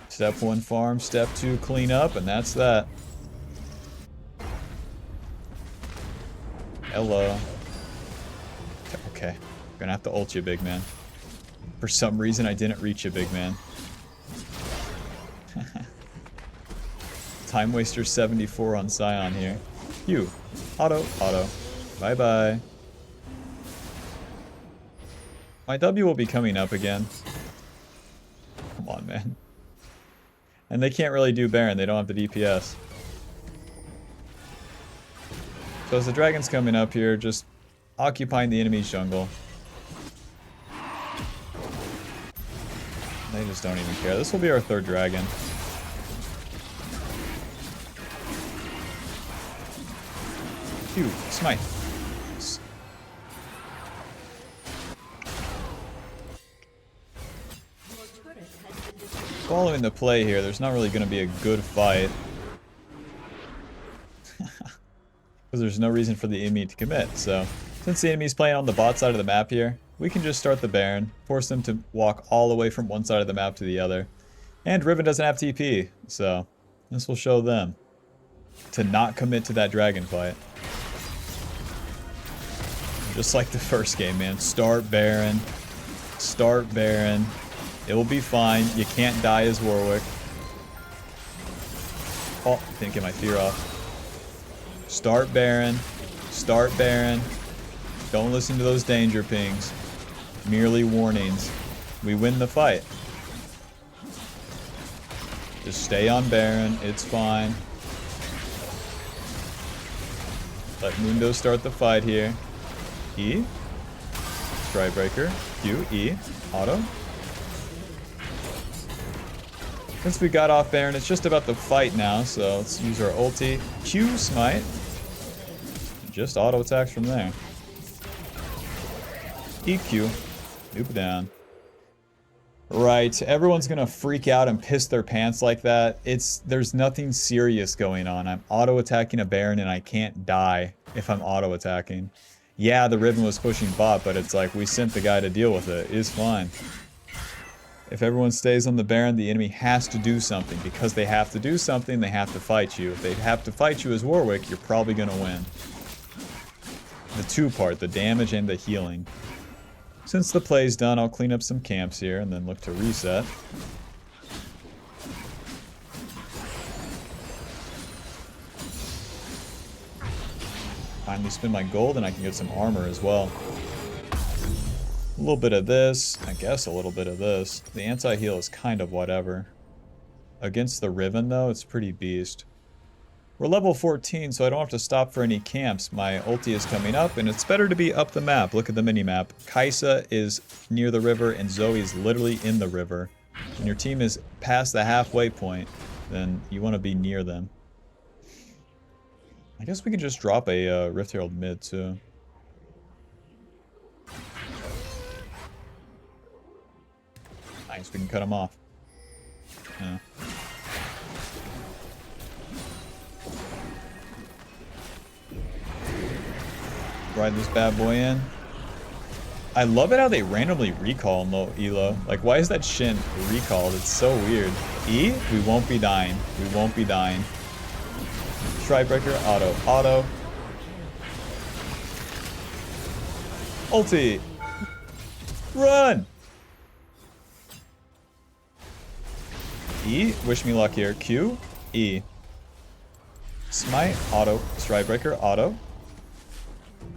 Step 1, farm. Step 2, clean up, and that's that. ELO. Okay, gonna have to ult you, big man. For some reason, I didn't reach you, big man. Time Waster 74 on Scion here. You. Auto. Bye-bye. My W will be coming up again. Come on, man. And they can't really do Baron. They don't have the DPS. So as the dragon's coming up here, just occupying the enemy's jungle. They just don't even care. This will be our 3rd dragon. Phew, smite. Following the play here, there's not really going to be a good fight. Because there's no reason for the enemy to commit. So, since the enemy's playing on the bot side of the map here, we can just start the Baron, force them to walk all the way from one side of the map to the other. And Riven doesn't have TP, so this will show them to not commit to that dragon fight. Just like the first game, man. Start Baron. Start Baron. It will be fine. You can't die as Warwick. Oh, didn't get my fear off. Start Baron. Start Baron. Don't listen to those danger pings. Merely warnings. We win the fight. Just stay on Baron. It's fine. Let Mundo start the fight here. E. Strikebreaker. Q. E. Auto. Since we got off Baron, it's just about the fight now, so let's use our ulti. Q. Smite. Just auto attacks from there. EQ. Loop down. Right, everyone's gonna freak out and piss their pants like that. There's nothing serious going on. I'm auto attacking a Baron and I can't die if I'm auto attacking. Yeah, the Riven was pushing bot, but it's like we sent the guy to deal with it. It's fine. If everyone stays on the Baron, the enemy has to do something. Because they have to do something, they have to fight you. If they have to fight you as Warwick, you're probably going to win. The two part, the damage and the healing. Since the play's done, I'll clean up some camps here and then look to reset. Finally spend my gold and I can get some armor as well. A little bit of this, I guess a little bit of this. The anti-heal is kind of whatever. Against the Riven though, it's pretty beast. We're level 14, so I don't have to stop for any camps. My ulti is coming up, and it's better to be up the map. Look at the mini-map. Kaisa is near the river, and Zoe is literally in the river. When your team is past the halfway point, then you want to be near them. I guess we can just drop a Rift Herald mid, too. Nice, we can cut him off. Yeah. Ride this bad boy in. I love it how they randomly recall in low ELO. Like, why is that Shin recalled? It's so weird. E? We won't be dying. We won't be dying. Strikebreaker, auto, auto. Ulti. Run! E, wish me luck here. Q, E. Smite, auto, Strikebreaker, auto.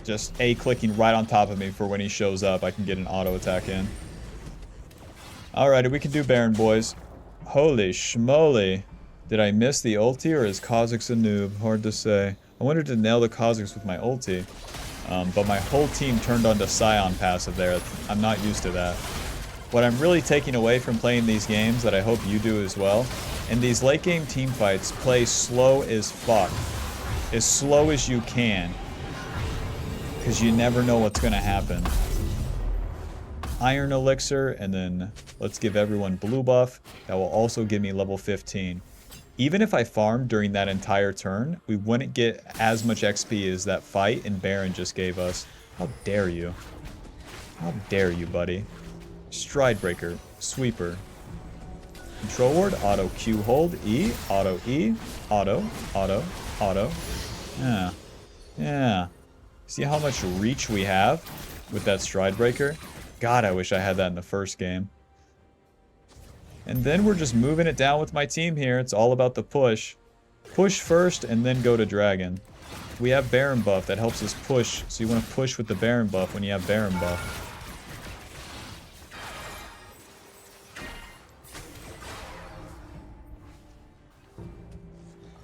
Just A clicking right on top of me for when he shows up. I can get an auto attack in. Alrighty, we can do Baron, boys. Holy schmoly. Did I miss the ulti or is Kha'Zix a noob? Hard to say. I wanted to nail the Kha'Zix with my ulti. But my whole team turned on to Scion passive there. I'm not used to that. What I'm really taking away from playing these games, that I hope you do as well, in these late game team fights, play slow as fuck. As slow as you can. Because you never know what's going to happen. Iron Elixir, and then let's give everyone blue buff. That will also give me level 15. Even if I farmed during that entire turn, we wouldn't get as much XP as that fight and Baron just gave us. How dare you? How dare you, buddy? Stridebreaker, Sweeper. Control Ward, auto Q hold, E, auto, auto, auto. Yeah. Yeah. See how much reach we have with that Stridebreaker? God, I wish I had that in the first game. And then we're just moving it down with my team here. It's all about the push. Push first and then go to Dragon. We have Baron buff that helps us push. So you want to push with the Baron buff when you have Baron buff.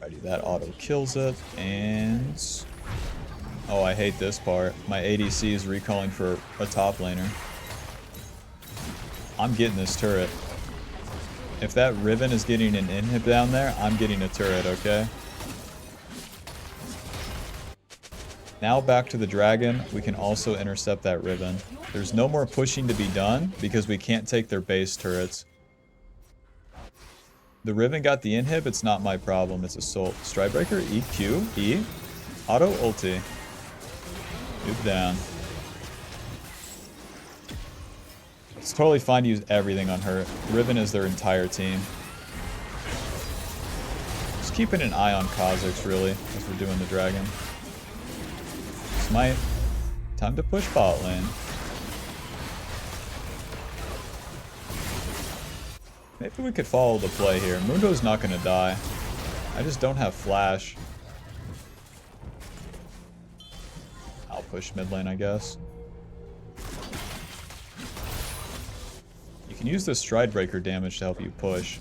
Alrighty, that auto kills it. And... oh, I hate this part. My ADC is recalling for a top laner. I'm getting this turret. If that Riven is getting an inhib down there, I'm getting a turret, okay? Now back to the dragon. We can also intercept that Riven. There's no more pushing to be done because we can't take their base turrets. The Riven got the inhib. It's not my problem. It's Assault. Stridebreaker, EQ, E, auto ulti. Move down. It's totally fine to use everything on her. Riven is their entire team. Just keeping an eye on Kha'Zix, really, as we're doing the dragon. Smite. Time to push bot lane. Maybe we could follow the play here. Mundo's not going to die. I just don't have flash. I'll push mid lane, I guess. You can use the Stridebreaker damage to help you push.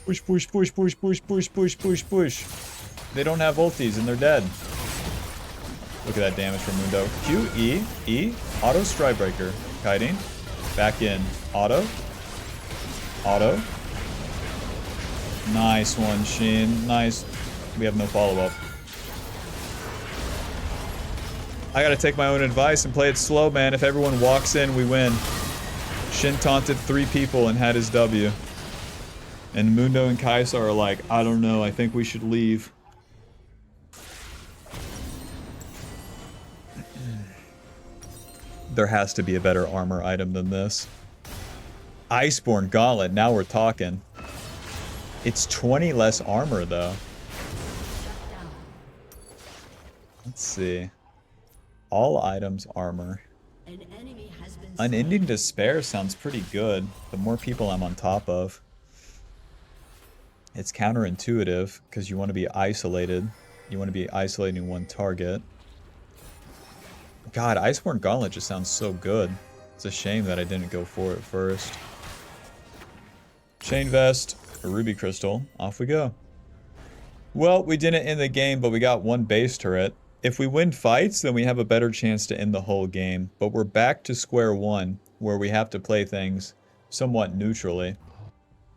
Push, push, push, push, push, push, push, push, push. They don't have ultis and they're dead. Look at that damage from Mundo. Q, E, E, auto Stridebreaker. Kiting. Back in. Auto. Auto. Nice one, Shin. Nice. We have no follow-up. I gotta take my own advice and play it slow, man. If everyone walks in, we win. Shin taunted 3 people and had his W. And Mundo and Kaisa are like, I don't know, I think we should leave. There has to be a better armor item than this. Iceborne Gauntlet, now we're talking. It's 20 less armor, though. Let's see. All items, armor.
An enemy has been
Unending Despair sounds pretty good. The more people I'm on top of. It's counterintuitive, because you want to be isolated. You want to be isolating one target. God, Iceborne Gauntlet just sounds so good. It's a shame that I didn't go for it first. Chain Vest, a Ruby Crystal, off we go. Well, we didn't end the game, but we got one base turret. If we win fights, then we have a better chance to end the whole game. But we're back to square one, where we have to play things somewhat neutrally.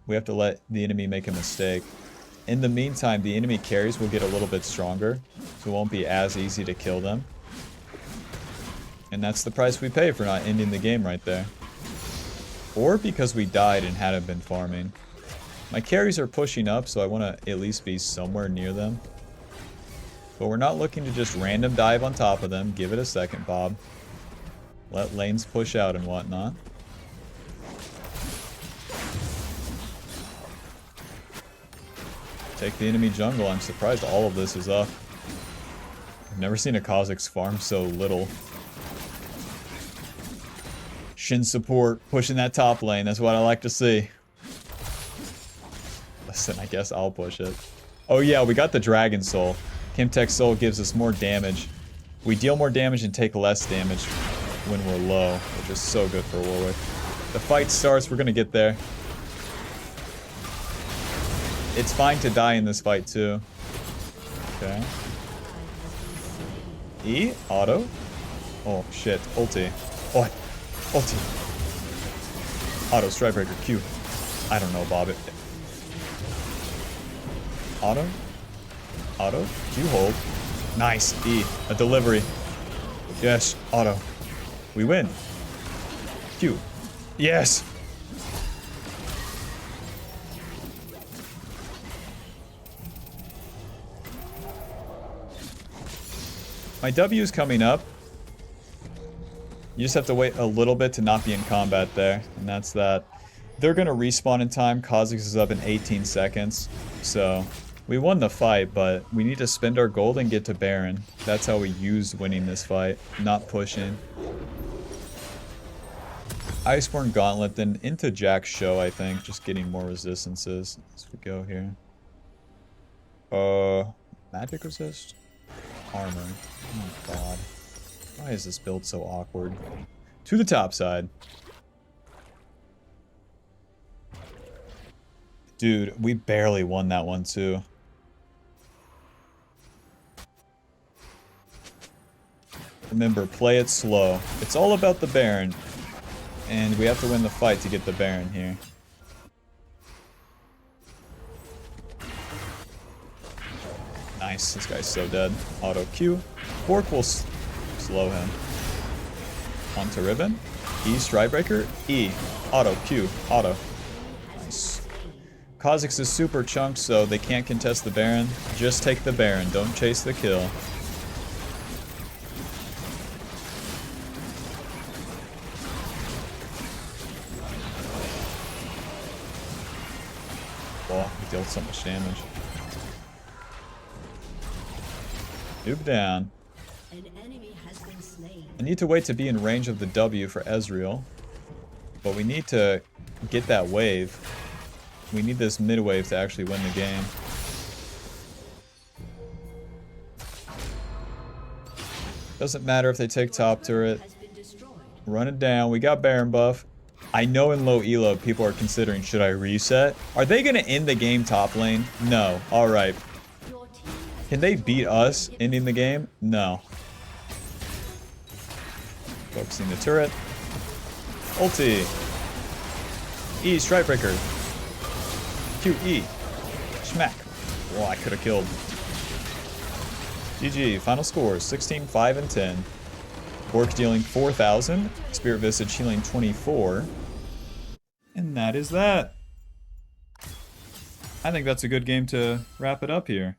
We have to let the enemy make a mistake. In the meantime, the enemy carries will get a little bit stronger, so it won't be as easy to kill them. And that's the price we pay for not ending the game right there. Or because we died and hadn't been farming. My carries are pushing up, so I want to at least be somewhere near them. But we're not looking to just random dive on top of them. Give it a second, Bob. Let lanes push out and whatnot. Take the enemy jungle. I'm surprised all of this is up. I've never seen a Kha'Zix farm so little. Shin support, pushing that top lane. That's what I like to see. Listen, I guess I'll push it. Oh yeah, we got the Dragon Soul. Kimtech Soul gives us more damage. We deal more damage and take less damage when we're low, which is so good for Warwick. The fight starts, we're gonna get there. It's fine to die in this fight too. Okay. E, auto. Oh shit, ulti. Oh, ulti. Auto, Strikebreaker, Q. I don't know, Bob. Auto. Auto. Q hold. Nice. E. A delivery. Yes. Auto. We win. Q. Yes. My W is coming up. You just have to wait a little bit to not be in combat there. And that's that. They're going to respawn in time. Kha'Zix is up in 18 seconds. So we won the fight, but we need to spend our gold and get to Baron. That's how we used winning this fight. Not pushing. Iceborne Gauntlet, then into Jack's show, I think. Just getting more resistances as we go here. Magic resist? Armor. Oh god. Why is this build so awkward? To the top side. Dude, we barely won that one too. Remember, play it slow. It's all about the Baron. And we have to win the fight to get the Baron here. Nice, this guy's so dead. Auto Q. Bork will slow him. Onto Ribbon. E, Strikebreaker. E. Auto Q. Auto. Nice. Kha'Zix is super chunked, so they can't contest the Baron. Just take the Baron. Don't chase the kill. Oh, he dealt so much damage. Noob down.
An enemy has been slain.
I need to wait to be in range of the W for Ezreal. But we need to get that wave. We need this mid wave to actually win the game. Doesn't matter if they take top turret. Run it down. We got Baron buff. I know in low elo people are considering, should I reset? Are they going to end the game top lane? No. Alright. Can they beat us ending the game? No. Focusing the turret. Ulti. E, Strikebreaker. Q, E. Schmack. Oh, I could have killed. GG. Final scores, 16, 5, and 10. Bork dealing 4,000. Spirit Visage healing 24. And that is that. I think that's a good game to wrap it up here.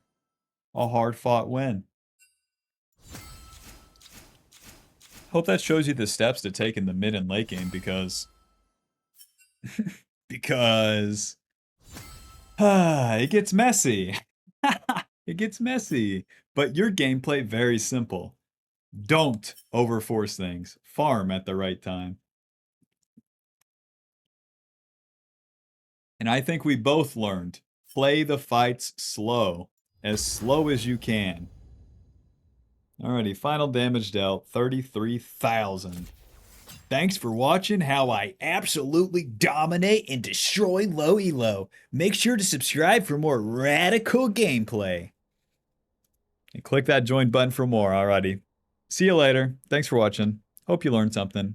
A hard-fought win. Hope Hope that shows you the steps to take in the mid and late game because because it gets messy. It gets messy. But your gameplay very simple. Don't overforce things. Farm at the right time. And I think we both learned. Play the fights slow. As slow as you can. Alrighty, final damage dealt, 33,000. Thanks for watching how I absolutely dominate and destroy low elo. Make sure to subscribe for more radical gameplay. And click that join button for more, alrighty. See you later. Thanks for watching. Hope you learned something.